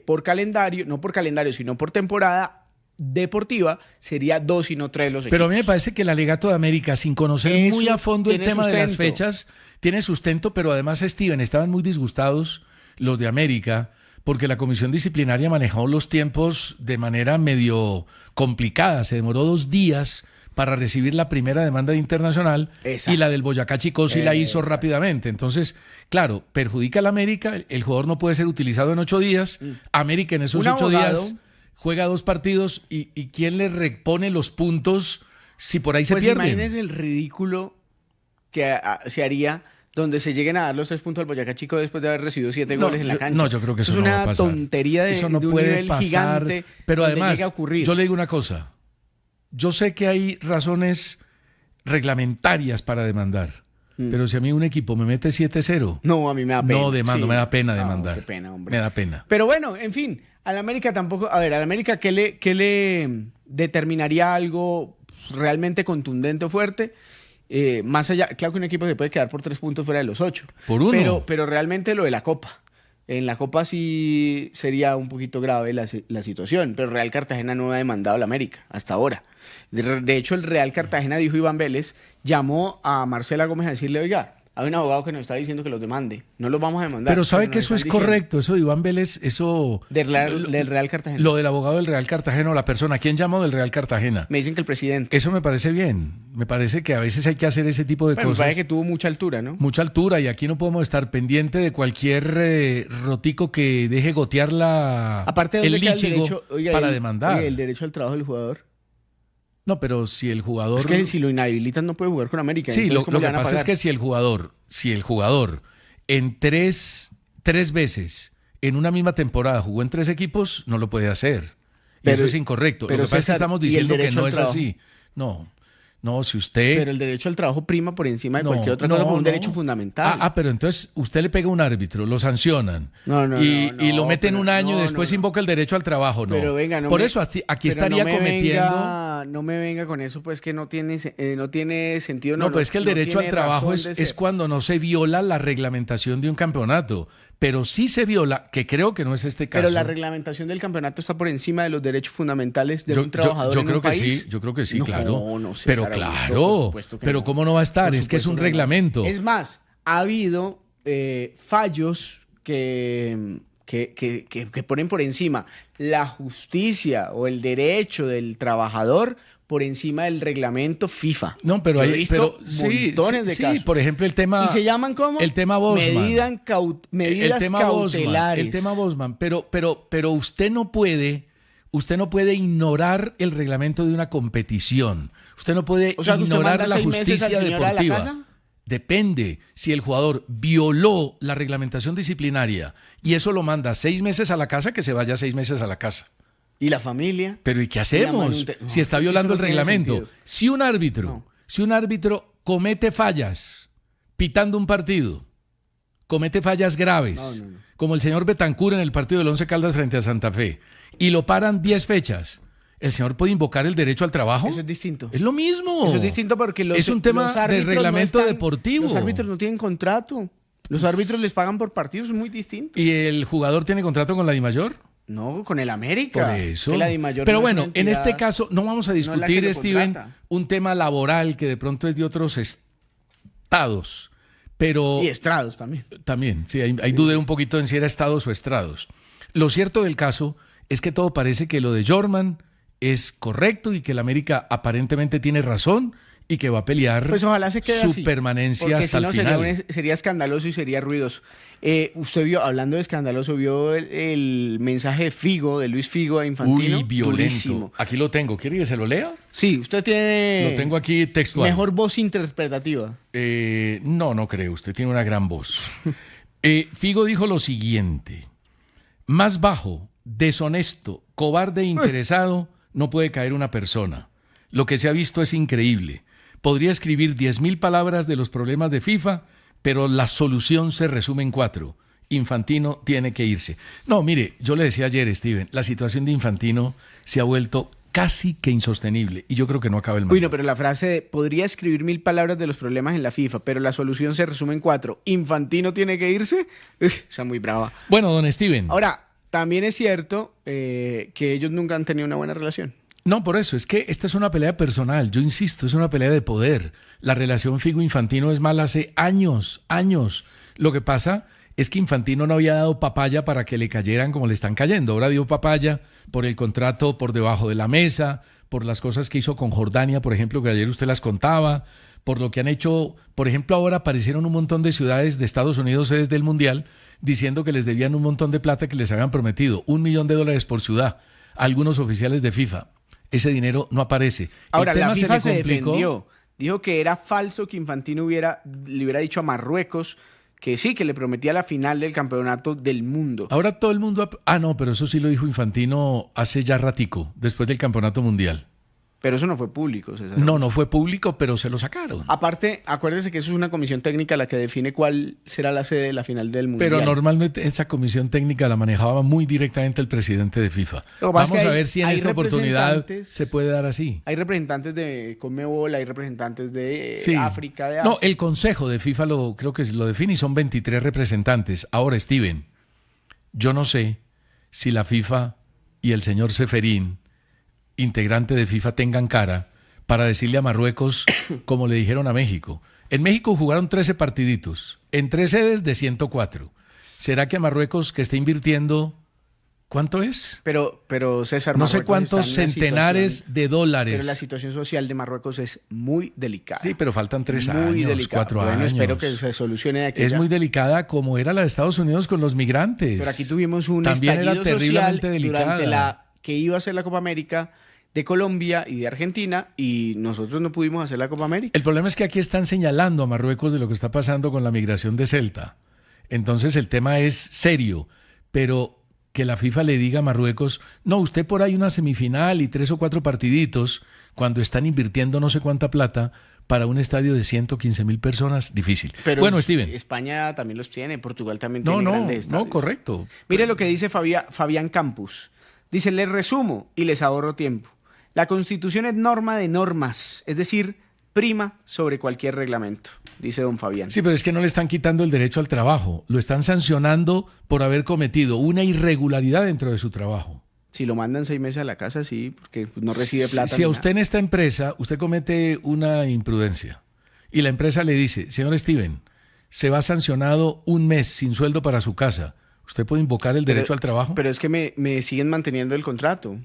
por calendario, no por calendario, sino por temporada deportiva, sería 2 y no 3 los equipos. Pero a mí me parece que el alegato de América, sin conocer Eso muy a fondo el tiene tema de las sustento. fechas, tiene sustento, pero además, Steven, estaban muy disgustados los de América, porque la comisión disciplinaria manejó los tiempos de manera medio complicada. Se demoró 2 días para recibir la primera demanda de Internacional. Exacto. Y la del Boyacá Chico sí la hizo rápidamente. Entonces, claro, perjudica al América, el jugador no puede ser utilizado en 8 días. América en esos Un 8 abogado- días juega 2 partidos y ¿quién le repone los puntos si por ahí se pues pierden? imagínense el ridículo que se haría donde se lleguen a dar los 3 puntos al Boyacá Chico después de haber recibido 7 goles en la cancha. No, yo creo que eso es no una va a pasar. tontería de, eso no de un puede nivel pasar. gigante. Pero donde además, llegue a ocurrir. yo le digo una cosa. Yo sé que hay razones reglamentarias para demandar. Pero si a mí un equipo me mete 7-0, No, a mí me da pena. no demando, sí. me da pena No, demandar. qué pena, hombre. Me da pena. Pero bueno, en fin, al América tampoco. A ver, al América, ¿qué le determinaría algo realmente contundente o fuerte? Más allá, claro que un equipo se puede quedar por 3 puntos fuera de los 8. Por uno. Pero realmente lo de la Copa. En la Copa sí sería un poquito grave la situación, pero Real Cartagena no ha demandado al América hasta ahora. De hecho, el Real Cartagena, dijo Iván Vélez, llamó a Marcela Gómez a decirle, oiga, hay un abogado que nos está diciendo que los demande, no los vamos a demandar. Pero sabe nos que eso están es diciendo. correcto, eso de Iván Vélez, eso... Del Real Cartagena. Lo del abogado del Real Cartagena o la persona. ¿Quién llamó del Real Cartagena? Me dicen que el presidente. Eso me parece bien. Me parece que a veces hay que hacer ese tipo de Bueno, me cosas. parece que tuvo mucha altura, ¿no? Mucha altura, y aquí no podemos estar pendiente de cualquier rotico que deje gotear Aparte de el dónde queda líchigo derecho, oiga, para demandar. oiga, el derecho al trabajo del jugador. No, pero si el jugador... Es que si lo inhabilitan no puede jugar con América. Sí, entonces, lo ¿cómo que le van a pasa es pagar? que si el jugador en tres veces en una misma temporada jugó en 3 equipos, no lo puede hacer. Y Pero- eso es incorrecto. pero Lo que pasa es que César, estamos ¿y el diciendo que derecho no al es trabajo? así. No, si usted... Pero el derecho al trabajo prima por encima de No, cualquier otra no, cosa por un no. derecho fundamental. Pero entonces usted le pega a un árbitro, lo sancionan No, y lo no, meten pero un año no, y después no. invoca el derecho al trabajo. No. Pero venga, no Por me- eso aquí pero estaría no me cometiendo... no me venga con eso, pues que no tiene sentido. No, pues es que el no derecho al tiene trabajo razón de es ser. cuando no se viola la reglamentación de un campeonato. Pero sí se viola, que creo que no es este caso. Pero la reglamentación del campeonato está por encima de los derechos fundamentales de Yo- un trabajador yo en creo un que país. sí, yo creo que sí, No, claro. no, César Pero Augusto, claro, por supuesto que pero no. ¿cómo no va a estar? Por Es que es un supuesto que no. reglamento. Es más, ha habido fallos que ponen por encima la justicia o el derecho del trabajador por encima del reglamento FIFA. No, pero Yo he hay visto sí, montones de sí, casos. por ejemplo, el tema... ¿Y se llaman cómo? El tema Bosman. Medidas el tema cautelares. Bosman, el tema Bosman, pero usted no puede ignorar el reglamento de una competición. Usted no puede O sea, que usted ignorar manda la 6 meses justicia al señor a la deportiva. casa. Depende si el jugador violó la reglamentación disciplinaria y eso lo manda 6 meses a la casa, que se vaya 6 meses a la casa. ¿Y la familia? Pero ¿y qué la hacemos manute- No, si está eso violando no el tiene reglamento? sentido. Si un árbitro comete fallas pitando un partido, comete fallas graves, No. como el señor Betancur en el partido del Once Caldas frente a Santa Fe, y lo paran 10 fechas, ¿El señor puede invocar el derecho al trabajo? Eso es distinto. Es lo mismo. Eso es distinto porque es un tema los árbitros de reglamento no están- deportivo. Los árbitros no tienen contrato. Los árbitros les pagan por partidos, es muy distinto. ¿Y el jugador tiene contrato con la DIMAYOR? No, con el América. Por eso. Que la DIMAYOR Pero no es bueno, una en entidad- este caso no vamos a no es la que discutir, lo Steven, contrata. un tema laboral que de pronto es de otros estados. Pero Y estrados también. también, sí, hay duda un poquito en si era estados o estrados. Lo cierto del caso es que todo parece que lo de Jorman es correcto y que el América aparentemente tiene razón y que va a pelear Pues ojalá se quede su así, permanencia porque hasta si no el final. sería escandaloso y sería ruidoso. Usted vio, hablando de escandaloso, vio el mensaje de Figo, de Luis Figo a Infantino. Uy, violento. Durísimo. Aquí lo tengo. ¿Quiere que se lo lea? Sí, usted tiene Lo tengo aquí textual. mejor voz interpretativa. No creo. Usted tiene una gran voz. Figo dijo lo siguiente. Más bajo, deshonesto, cobarde e interesado no puede caer una persona. Lo que se ha visto es increíble. Podría escribir 10.000 palabras de los problemas de FIFA, pero la solución se resume en 4. Infantino tiene que irse. No, mire, yo le decía ayer, Steven, la situación de Infantino se ha vuelto casi que insostenible y yo creo que no acaba el Uy, mandato. no, pero la frase de podría escribir 1000 palabras de los problemas en la FIFA, pero la solución se resume en 4. Infantino tiene que irse. Está muy brava. Bueno, don Steven. Ahora, también es cierto que ellos nunca han tenido una buena relación. No, por eso, es que esta es una pelea personal, yo insisto, es una pelea de poder. La relación Figo-Infantino es mala hace años. Lo que pasa es que Infantino no había dado papaya para que le cayeran como le están cayendo. Ahora dio papaya por el contrato por debajo de la mesa, por las cosas que hizo con Jordania, por ejemplo, que ayer usted las contaba, por lo que han hecho, por ejemplo, ahora aparecieron un montón de ciudades de Estados Unidos desde el Mundial diciendo que les debían un montón de plata que les habían prometido, $1 millón por ciudad, a algunos oficiales de FIFA. Ese dinero no aparece. Ahora, El tema la FIFA le se complicó. defendió. Dijo que era falso que Infantino le hubiera dicho a Marruecos que sí, que le prometía la final del campeonato del mundo. Ahora todo el mundo... no, pero eso sí lo dijo Infantino hace ya ratico, después del campeonato mundial. Pero eso no fue público, César. No fue público, pero se lo sacaron. Aparte, acuérdese que eso es una comisión técnica la que define cuál será la sede de la final del mundial. Pero normalmente esa comisión técnica la manejaba muy directamente el presidente de FIFA. Lo que pasa es Vamos que a hay- ver si en hay esta oportunidad representantes- se puede dar así. Hay representantes de Conmebol, hay representantes de Sí. África, de Asia. No, el Consejo de FIFA creo que lo define y son 23 representantes. Ahora, Steven, yo no sé si la FIFA y el señor Seferín, integrante de FIFA, tengan cara para decirle a Marruecos como le dijeron a México. En México jugaron 13 partiditos, en 3 sedes de 104. ¿Será que a Marruecos, que está invirtiendo, ¿cuánto es? Pero César, No sé Marruecos cuántos está en una centenares situación- de dólares. Pero la situación social de Marruecos es muy delicada. Sí, pero faltan 3 muy años, delicada. 4 Bueno, años. espero que se solucione de aquí Es ya. muy delicada como era la de Estados Unidos con los migrantes. Pero aquí tuvimos un También estallido era terriblemente social delicada. durante la que iba a ser la Copa América de Colombia y de Argentina y nosotros no pudimos hacer la Copa América. El problema es que aquí están señalando a Marruecos de lo que está pasando con la migración de Celta. Entonces el tema es serio, pero que la FIFA le diga a Marruecos, no, usted por ahí una semifinal y 3 o 4 partiditos, cuando están invirtiendo no sé cuánta plata para un estadio de 115.000 personas, difícil. Pero bueno, Steven. España también los tiene, Portugal también No, tiene no, grandes estadios. no, correcto. Mire lo que dice Fabián Campus. Dice, les resumo y les ahorro tiempo. La Constitución es norma de normas, es decir, prima sobre cualquier reglamento, dice don Fabián. Sí, pero es que no le están quitando el derecho al trabajo, lo están sancionando por haber cometido una irregularidad dentro de su trabajo. Si lo mandan 6 meses a la casa, sí, porque no recibe plata. Si a ni usted en esta empresa, usted comete una imprudencia y la empresa le dice, señor Steven, se va sancionado 1 mes sin sueldo para su casa, ¿usted puede invocar el derecho al trabajo? Pero es que me siguen manteniendo el contrato.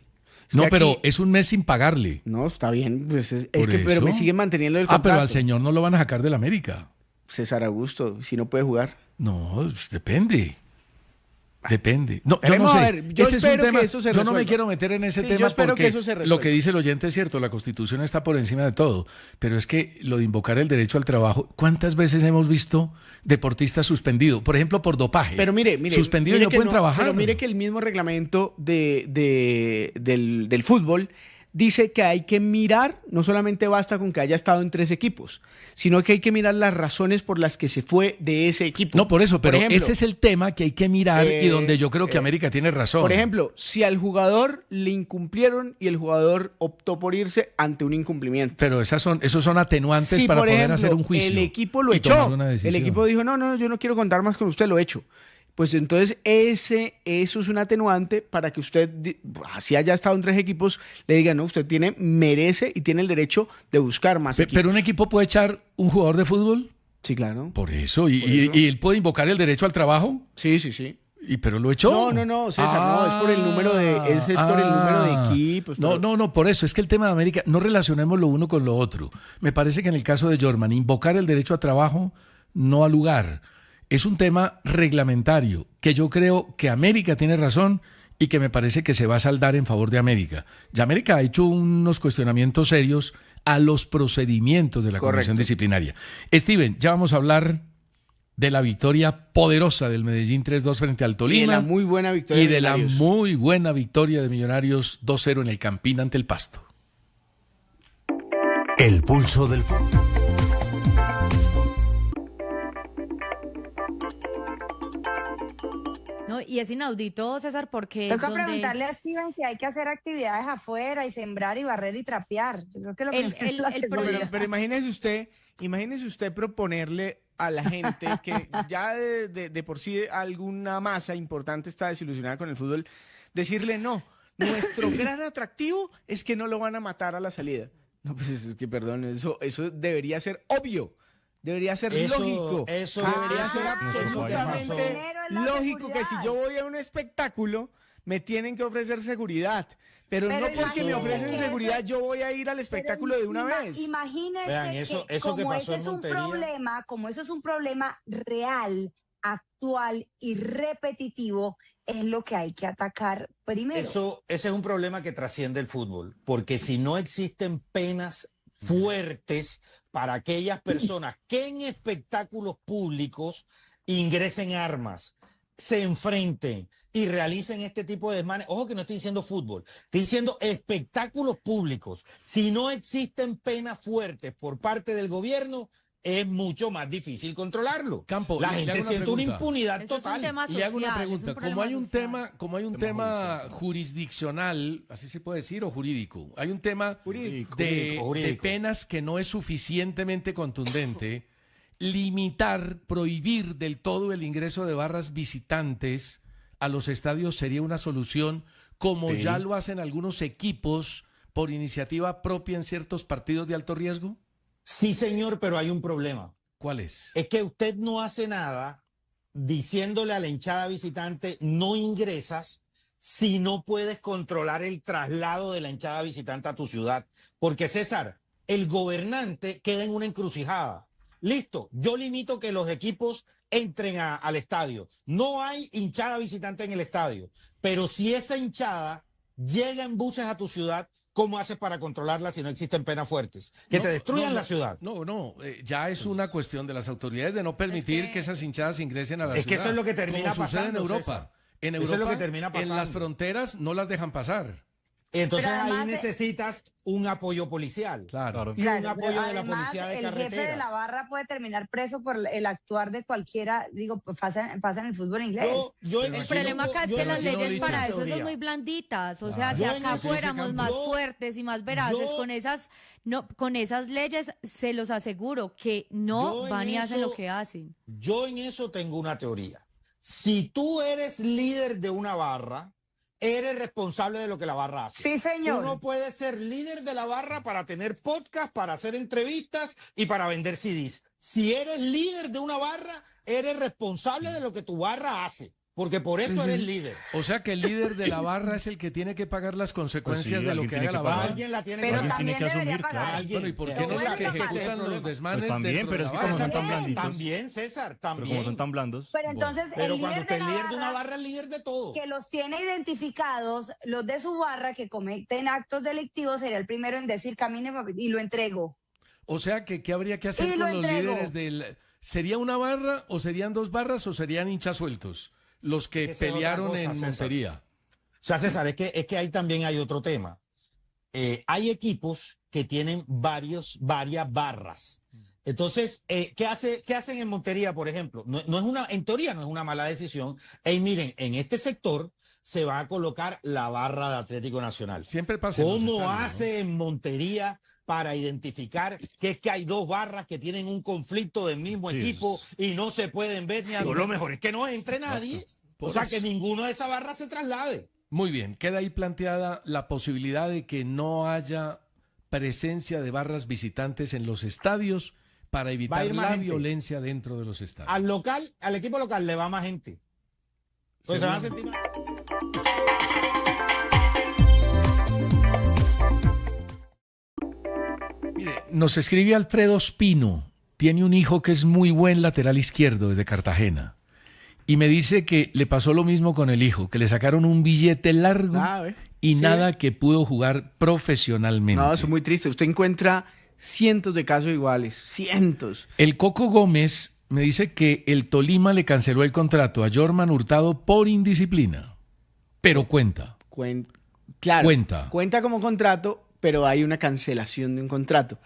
Es No, que pero aquí- es 1 mes sin pagarle. No, está bien, pues es Por que, pero me eso. siguen manteniendo el contrato. Pero al señor no lo van a sacar de la América. César Augusto, si no puede jugar. No, depende. Depende. No, yo Esperemos no sé. a ver, yo Ese es un espero que tema- eso se yo no me resuelva. quiero meter en ese Sí, tema yo espero porque que eso se resuelva. lo que dice el oyente es cierto, la Constitución está por encima de todo, pero es que lo de invocar el derecho al trabajo, ¿cuántas veces hemos visto deportistas suspendidos? Por ejemplo, por dopaje. Pero mire, suspendidos mire y no que pueden trabajar. Pero mire que el mismo reglamento del fútbol dice que hay que mirar, no solamente basta con que haya estado en 3 equipos, sino que hay que mirar las razones por las que se fue de ese equipo. No, por eso, pero ejemplo, ese es el tema que hay que mirar y donde yo creo que América tiene razón. Por ejemplo, si al jugador le incumplieron y el jugador optó por irse ante un incumplimiento. Pero esos son atenuantes Si, para por poder ejemplo, hacer un juicio. el equipo lo y tomar echó. una El decisión. equipo dijo, no, yo no quiero contar más con usted, lo echo. Pues entonces eso es un atenuante para que usted, si haya estado en 3 equipos, le diga, no, usted merece y tiene el derecho de buscar más equipos. ¿Pero un equipo puede echar un jugador de fútbol? Sí, claro. Por eso. ¿Y él puede invocar el derecho al trabajo? Sí. ¿Pero lo echó? No, César, no, es por el número de equipos. No, por eso, es que el tema de América, no relacionemos lo uno con lo otro. Me parece que en el caso de Jorman, invocar el derecho a trabajo no al lugar. Es un tema reglamentario que yo creo que América tiene razón y que me parece que se va a saldar en favor de América. Ya América ha hecho unos cuestionamientos serios a los procedimientos de la Comisión Disciplinaria. Steven, ya vamos a hablar de la victoria poderosa del Medellín 3-2 frente al Tolima. Y de la muy buena victoria y de la muy buena victoria de Millonarios 2-0 en el Campín ante el Pasto. El pulso del fútbol. No, y es inaudito, César, porque Toca preguntarle a Steven si hay que hacer actividades afuera y sembrar y barrer y trapear. Yo creo que lo primero es la seguridad. Pero imagínese usted proponerle a la gente que ya de por sí alguna masa importante está desilusionada con el fútbol, decirle no, nuestro gran atractivo es que no lo van a matar a la salida. No, pues es que perdón, eso debería ser obvio. Debería ser lógico. Eso debería ser eso que absolutamente pasó. lógico que si yo voy a un espectáculo me tienen que ofrecer seguridad. Pero no porque me ofrecen seguridad yo voy a ir al espectáculo de una vez. Imagínese Vean, eso que que como pasó ese en es un Montería. problema, como eso es un problema real, actual y repetitivo, es lo que hay que atacar primero. Ese es un problema que trasciende el fútbol, porque si no existen penas fuertes para aquellas personas que en espectáculos públicos ingresen armas, se enfrenten y realicen este tipo de desmanes. Ojo que no estoy diciendo fútbol, estoy diciendo espectáculos públicos. Si no existen penas fuertes por parte del gobierno, es mucho más difícil controlarlo. Campo, la le gente hago una siente una pregunta. impunidad Eso es un total. tema Y le hago una social, pregunta, es un problema como hay un tema jurisdiccional, así se puede decir, o jurídico, hay un tema de penas que no es suficientemente contundente, limitar, prohibir del todo el ingreso de barras visitantes a los estadios sería una solución, como Sí. ya lo hacen algunos equipos por iniciativa propia en ciertos partidos de alto riesgo. Sí, señor, pero hay un problema. ¿Cuál es? Es que usted no hace nada diciéndole a la hinchada visitante no ingresas si no puedes controlar el traslado de la hinchada visitante a tu ciudad. Porque César, el gobernante queda en una encrucijada. Listo, yo limito que los equipos entren al estadio. No hay hinchada visitante en el estadio, pero si esa hinchada llega en buses a tu ciudad, ¿cómo haces para controlarla si no existen penas fuertes? Que te destruyan la ciudad. Ya es una cuestión de las autoridades de no permitir que esas hinchadas ingresen a la ciudad. Es que eso es lo que termina como sucede pasando, en Europa. César. En Eso Europa, es lo que termina pasando. en las fronteras no las dejan pasar. Entonces Pero además ahí necesitas un apoyo policial. Claro. Y un Claro, apoyo pero de la además, policía de el jefe de carreteras. la barra puede terminar preso por el actuar de cualquiera, pasa en el fútbol inglés. El problema acá es que las leyes para eso son muy blanditas, o sea, si Yo en acá eso- fuéramos más yo- fuertes y más veraces yo- con esas leyes, se los aseguro que no Yo en van y hacen lo eso- que hacen. Yo en eso tengo una teoría. Si tú eres líder de una barra, eres responsable de lo que la barra hace. Sí, señor. Tú no puedes ser líder de la barra para tener podcast, para hacer entrevistas y para vender CDs. Si eres líder de una barra, eres responsable de lo que tu barra hace, porque por eso eres líder. O sea que el líder de la barra es el que tiene que pagar las consecuencias Pues sí, de lo alguien que tiene haga que la barra. pagar. Alguien la tiene Pero que pagar. también tiene que debería asumir, pagar. claro. Alguien. Bueno, ¿y por qué Eso no es los lo que que pasa, ejecutan el los problema. desmanes Pues también, dentro pero de es la que como barra? son tan blanditos. También, César, Pero como también. son tan blandos. Pero entonces Pero el cuando líder usted de es la líder de una barra, barra, es líder de todo. que los tiene identificados, los de su barra que cometen actos delictivos, sería el primero en decir camine papi", y lo entrego. O sea que ¿qué habría que hacer Y lo con los entrego. líderes del... ¿Sería una barra o serían dos barras o serían hinchas sueltos? Los que Esa es otra pelearon cosa, en César. Montería. O sea, César, es que ahí también hay otro tema. hay equipos que tienen varias barras. Entonces, ¿qué hacen en Montería, por ejemplo? En teoría no es una mala decisión. Miren, en este sector se va a colocar la barra de Atlético Nacional. Siempre pasa en los ¿Cómo estadios, hace en Montería para identificar que es que hay dos barras que tienen un conflicto del mismo Sí, equipo y no se pueden ver? Lo mejor es que no entre nadie. Por O sea, eso. que ninguno de esas barras se traslade. Muy bien, queda ahí planteada la posibilidad de que no haya presencia de barras visitantes en los estadios para Va a evitar ir más la gente. violencia dentro de los estadios. Al equipo local le va más gente. Pues se van a sentir más. Mire, nos escribe Alfredo Espino, tiene un hijo que es muy buen lateral izquierdo desde Cartagena. Y me dice que le pasó lo mismo con el hijo, que le sacaron un billete largo y Sí. nada que pudo jugar profesionalmente. No, eso es muy triste. Usted encuentra cientos de casos iguales, cientos. El Coco Gómez me dice que el Tolima le canceló el contrato a Jorman Hurtado por indisciplina. Pero cuenta. Claro, Cuenta. cuenta como contrato, pero hay una cancelación de un contrato.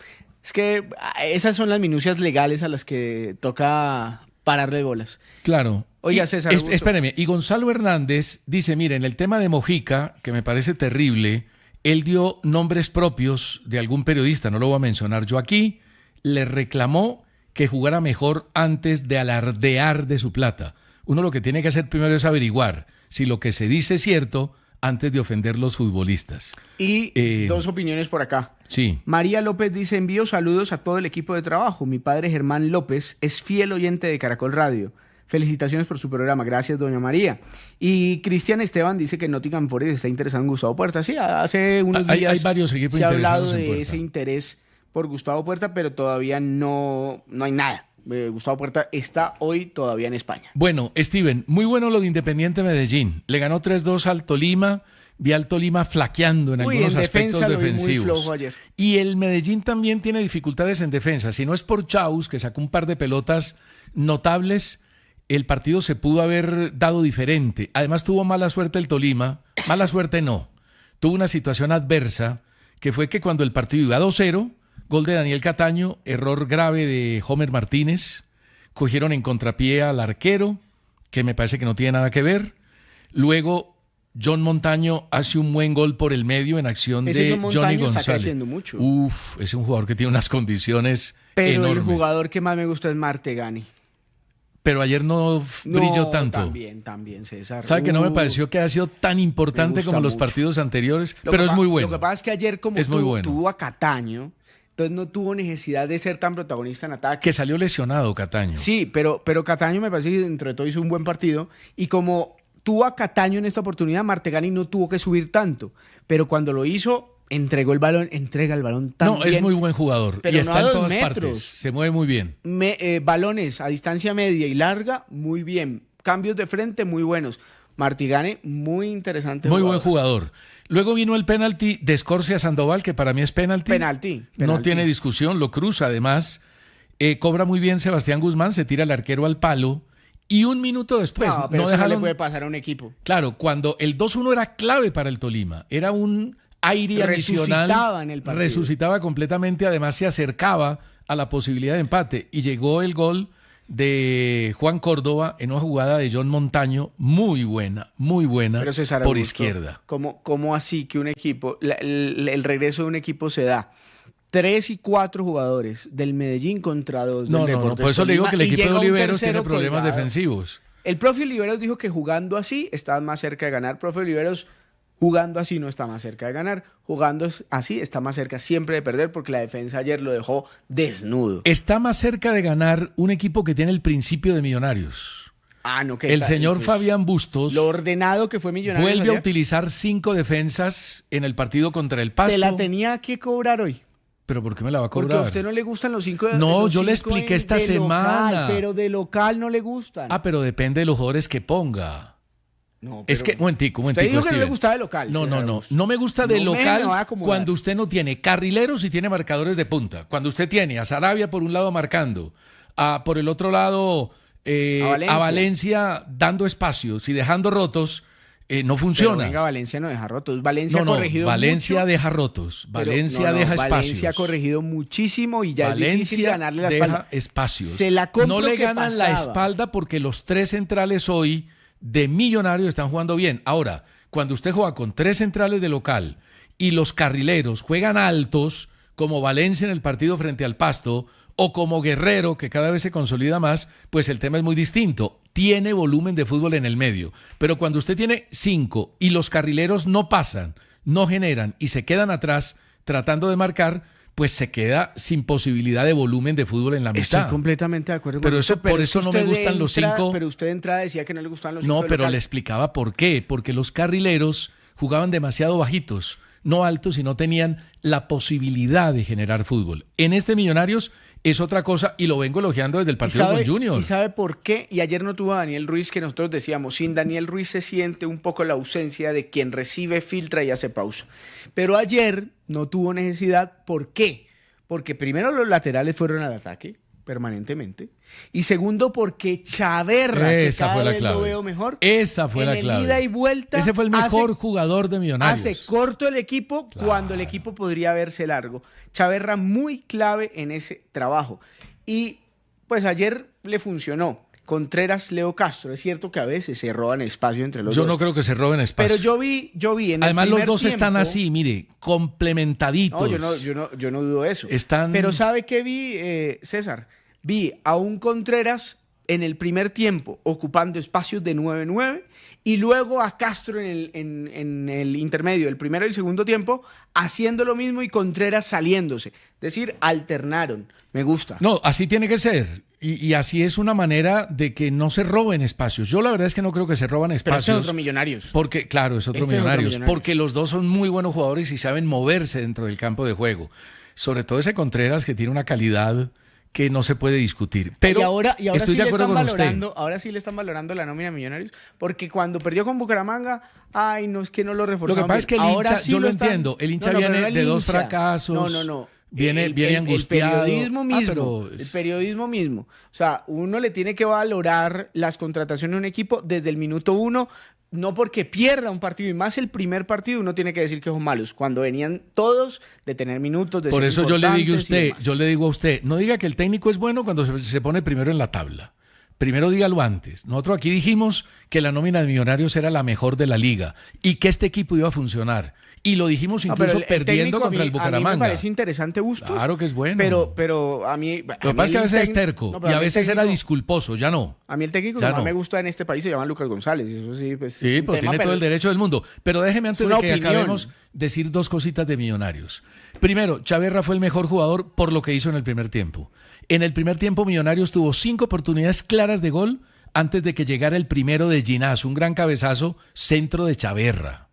Es que esas son las minucias legales a las que toca pararle bolas. Claro. Oiga, Y, César Augusto. espéreme, y Gonzalo Hernández dice, miren, el tema de Mojica, que me parece terrible, él dio nombres propios de algún periodista, no lo voy a mencionar yo aquí, le reclamó que jugara mejor antes de alardear de su plata. Uno lo que tiene que hacer primero es averiguar si lo que se dice es cierto antes de ofender los futbolistas. Y dos opiniones por acá. Sí. María López dice, envío saludos a todo el equipo de trabajo. Mi padre Germán López es fiel oyente de Caracol Radio. Felicitaciones por su programa. Gracias, doña María. Y Cristian Esteban dice que Nottingham Forest está interesado en Gustavo Puerta. Sí, hace unos días Hay varios equipos se ha hablado interesados en de Puerta. ese interés por Gustavo Puerta, pero todavía no hay nada. Gustavo Puerta está hoy todavía en España. Bueno, Steven, muy bueno lo de Independiente Medellín. Le ganó 3-2 al Tolima. Vi al Tolima flaqueando en algunos en aspectos defensa lo vi muy defensivos. flojo ayer. Y el Medellín también tiene dificultades en defensa. Si no es por Chaus, que sacó un par de pelotas notables, el partido se pudo haber dado diferente. Además tuvo mala suerte el Tolima. Mala suerte no. Tuvo una situación adversa, que fue que cuando el partido iba 2-0, gol de Daniel Cataño, error grave de Homer Martínez, cogieron en contrapié al arquero, que me parece que no tiene nada que ver. Luego John Montaño hace un buen gol por el medio en acción Ese de John Johnny Montaño está González. creciendo mucho. Uf, es un jugador que tiene unas condiciones Pero enormes. el jugador que más me gusta es Martegani. Pero ayer no brilló No, tanto. También, César. ¿Sabe que no me pareció que haya sido tan importante gusta como los mucho. partidos anteriores? Lo Pero que es pa- muy bueno. Lo que pasa es que ayer como Es muy bueno. tuvo a Cataño, entonces no tuvo necesidad de ser tan protagonista en ataque. Que salió lesionado Cataño. Sí, pero Cataño me parece que entre todo hizo un buen partido y como tuvo a Cataño en esta oportunidad, Martegani no tuvo que subir tanto, pero cuando lo hizo, entrega el balón tan No, es bien. muy buen jugador. Pero y no está a en 2 todas metros. partes. Se mueve muy bien. Balones a distancia media y larga, muy bien. Cambios de frente, muy buenos. Martigani, muy interesante. Muy buen jugador. Luego vino el penalti de Escorcia Sandoval, que para mí es penalti. Penalti. No tiene discusión, lo cruza además. Cobra muy bien Sebastián Guzmán, se tira el arquero al palo. Y un minuto después, No, pero no eso no le dejaron. puede pasar a un equipo. Claro, cuando el 2-1 era clave para el Tolima, era un aire adicional. Resucitaba en el partido. Resucitaba completamente, además se acercaba a la posibilidad de empate. Y llegó el gol de Juan Córdoba en una jugada de John Montaño, muy buena Pero César por Augusto, izquierda. ¿Cómo así que un equipo, el regreso de un equipo se da? 3 y 4 jugadores del Medellín contra 2 del No, Deportes por eso le digo Tolima, que el y equipo de llega un Oliveros tiene tercero problemas colgado. defensivos. El profe Oliveros dijo que jugando así está más cerca de ganar. Profe Oliveros, jugando así no está más cerca de ganar. Jugando así está más cerca siempre de perder porque la defensa ayer lo dejó desnudo. Está más cerca de ganar un equipo que tiene el principio de Millonarios. No, ¿qué El tal? señor Pues, Fabián Bustos lo ordenado que fue Millonarios vuelve a ayer, utilizar 5 defensas en el partido contra el Pasto. te la tenía que cobrar hoy. ¿Pero por qué me la va a Porque cobrar? a usted no le gustan los 5 No, yo le expliqué esta semana. Pero de local no le gustan. Pero depende de los jugadores que ponga. No, Es que, pero- un momentico, Usted dijo que no le Steven. gustaba de local. No, César no Augusto. me gusta de No me local va a acomodar. cuando usted no tiene carrileros y tiene marcadores de punta. Cuando usted tiene a Sarabia por un lado marcando, por el otro lado a Valencia dando espacios y dejando rotos, no Pero funciona. venga, Valencia no deja rotos. Valencia No, ha corregido Valencia mucho, deja rotos, pero Valencia deja espacios. Valencia ha corregido muchísimo y ya es difícil Valencia ganarle la deja espalda. espacios. Se la compro no le que ganan la pasaba. espalda porque los 3 centrales hoy de Millonarios están jugando bien. Ahora, cuando usted juega con 3 centrales de local y los carrileros juegan altos, como Valencia en el partido frente al Pasto, o como Guerrero, que cada vez se consolida más, pues el tema es muy distinto. Tiene volumen de fútbol en el medio. Pero cuando usted tiene 5 y los carrileros no pasan, no generan y se quedan atrás tratando de marcar, pues se queda sin posibilidad de volumen de fútbol en la mitad. Estoy completamente de acuerdo con Pero eso, usted, por eso no me usted gustan los 5. Pero usted de entrada decía que no le gustaban los 5 No, de pero local. le explicaba por qué. Porque los carrileros jugaban demasiado bajitos, no altos, y no tenían la posibilidad de generar fútbol. En este Millonarios es otra cosa, y lo vengo elogiando desde el partido con Junior. ¿Y sabe por qué? Y ayer no tuvo a Daniel Ruiz, que nosotros decíamos, sin Daniel Ruiz se siente un poco la ausencia de quien recibe, filtra y hace pausa. Pero ayer no tuvo necesidad. ¿Por qué? Porque primero los laterales fueron al ataque permanentemente, y segundo porque Chaverra, que Esa cada fue la vez clave. lo veo mejor, Esa fue en la el clave. ida y vuelta Ese fue el mejor hace- jugador de Millonarios. Hace corto el equipo cuando el equipo podría verse largo. Chaverra muy clave en ese trabajo. Y pues ayer le funcionó. Contreras, Leo Castro. Es cierto que a veces se roban espacio entre los Yo dos. no creo que se roben espacio. Pero yo vi en Además, el los primer dos están tiempo- así, mire, complementaditos. No, yo no dudo eso. Están- Pero ¿sabe qué vi, César? Vi a un Contreras en el primer tiempo ocupando espacios de 9-9 y luego a Castro en el intermedio, el primero y el segundo tiempo, haciendo lo mismo y Contreras saliéndose. Es decir, alternaron. Me gusta. No, así tiene que ser. Y así es una manera de que no se roben espacios. Yo la verdad es que no creo que se roban Pero espacios. este es otro Millonarios. Porque, claro, es otro Este es otro Millonarios. Millonarios. Porque los dos son muy buenos jugadores y saben moverse dentro del campo de juego. Sobre todo ese Contreras, que tiene una calidad que no se puede discutir. Pero y ahora estoy sí de le acuerdo están con usted. valorando, ahora sí le están valorando la nómina de Millonarios, porque cuando perdió con Bucaramanga, ay, no es que no lo Lo reforzaron. que pasa es que el bien. Ahora hincha, sí yo lo están- entiendo, el hincha No, pero viene no el de 2 hincha. fracasos. No. Viene El angustiado. periodismo mismo, pero el periodismo mismo. O sea, uno le tiene que valorar las contrataciones de un equipo desde el minuto 1, no porque pierda un partido, y más el primer partido, uno tiene que decir que son malos, cuando venían todos de tener minutos, de por ser eso yo le digo a importantes y usted, demás. yo le digo a usted, no diga que el técnico es bueno cuando se pone primero en la tabla. Primero dígalo antes. Nosotros aquí dijimos que la nómina de Millonarios era la mejor de la liga y que este equipo iba a funcionar. Y lo dijimos No, incluso pero el perdiendo técnico contra el A mí me Bucaramanga. parece interesante Bustos. Claro que es bueno. Pero a mí... Lo que pasa es que a veces es terco y a veces era disculposo, ya no. A mí el técnico Ya que más no. me gusta en este país se llama Lucas González. Eso sí, pues... Sí, es un pues tema, tiene todo el derecho del mundo. Pero déjeme antes Es de una que opinión. acabemos decir 2 cositas de Millonarios. Primero, Chaverra fue el mejor jugador por lo que hizo en el primer tiempo. En el primer tiempo Millonarios tuvo 5 oportunidades claras de gol antes de que llegara el primero de Ginás, un gran cabezazo, centro de Chaverra,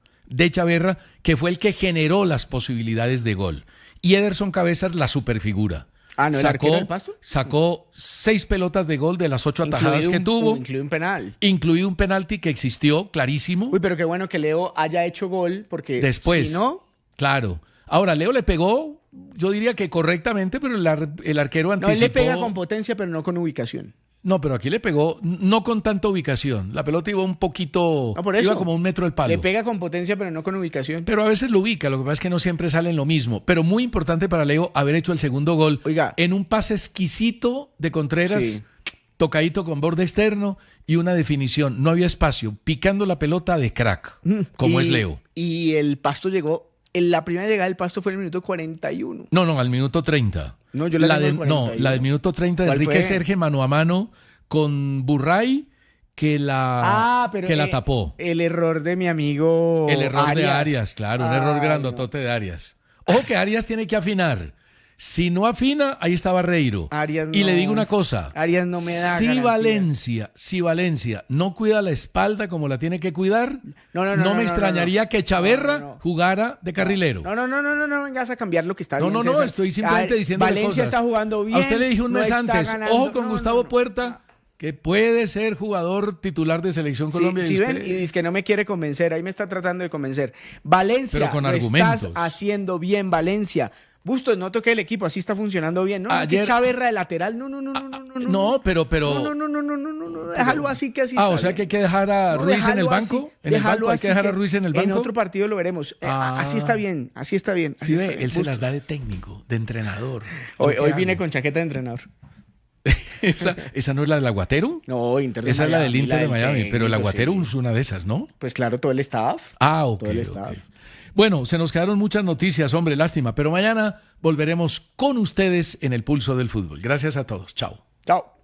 que fue el que generó las posibilidades de gol. Y Ederson Cabezas, la superfigura. Ah, ¿no, el arquero del Pasto? Sacó 6 pelotas de gol de las 8 atajadas que tuvo, Incluido un penal. incluido un penalti que existió, clarísimo. Uy, pero qué bueno que Leo haya hecho gol, porque Después, si no... claro. Ahora, Leo le pegó, yo diría que correctamente, pero el arquero No, anticipó. él le pega con potencia, pero no con ubicación. No, pero aquí le pegó, no con tanta ubicación. La pelota iba un poquito, No, por eso. iba como 1 metro del palo. Le pega con potencia, pero no con ubicación. Pero a veces lo ubica, lo que pasa es que no siempre sale en lo mismo. Pero muy importante para Leo haber hecho el segundo gol. Oiga. En un pase exquisito de Contreras, Sí. tocadito con borde externo y una definición. No había espacio, picando la pelota de crack, como es Leo. Y el Pasto llegó... La primera llegada del Pasto fue en el minuto 41. No, al minuto 30. No, yo la tengo en No, 41. la del minuto 30 de ¿Cuál Enrique fue? Serge mano a mano con Burray que la tapó. El error de mi amigo El error de Arias, claro, un error Ay, grandotote de Arias. Ojo que Arias tiene que afinar. Si no afina, ahí está Barreiro. Arias Y le no. digo una cosa. Arias no me da si garantía. Valencia no cuida la espalda como la tiene que cuidar, No, me extrañaría que Chaverra No. jugara de carrilero. No, vengas a cambiar lo que está No, bien. no, César. estoy simplemente diciendo Valencia cosas. está jugando bien. A usted le dije un no mes está antes, ganando. ojo con No, Gustavo no. Puerta, que puede ser jugador titular de Selección Colombia. Sí, y ven, usted- y dice que no me quiere convencer, ahí me está tratando de convencer. Valencia, Pero con lo argumentos. estás haciendo bien, Valencia. Bustos, no toque el equipo, así está funcionando bien. No, Ayer- que Chaverra de lateral. No. No, pero... No, déjalo así que así está o sea bien. que hay que dejar a No, Ruiz en el déjalo banco. así, En el déjalo banco hay así que dejar a Ruiz en el banco. En otro partido lo veremos. Así está bien, así está bien. Sí, está ve, bien. él se Bustos. las da de técnico, de entrenador. Hoy ¿Yo qué vine hago? con chaqueta de entrenador. ¿Esa no es la del Aguatero? No, Inter de Esa es la del Miami, Inter de Miami, pero el técnico, Aguatero sí. es una de esas, ¿no? Pues claro, todo el staff. Ok. Todo el ok. staff. Bueno, se nos quedaron muchas noticias, hombre, lástima, pero mañana volveremos con ustedes en el Pulso del Fútbol. Gracias a todos. Chao. Chao.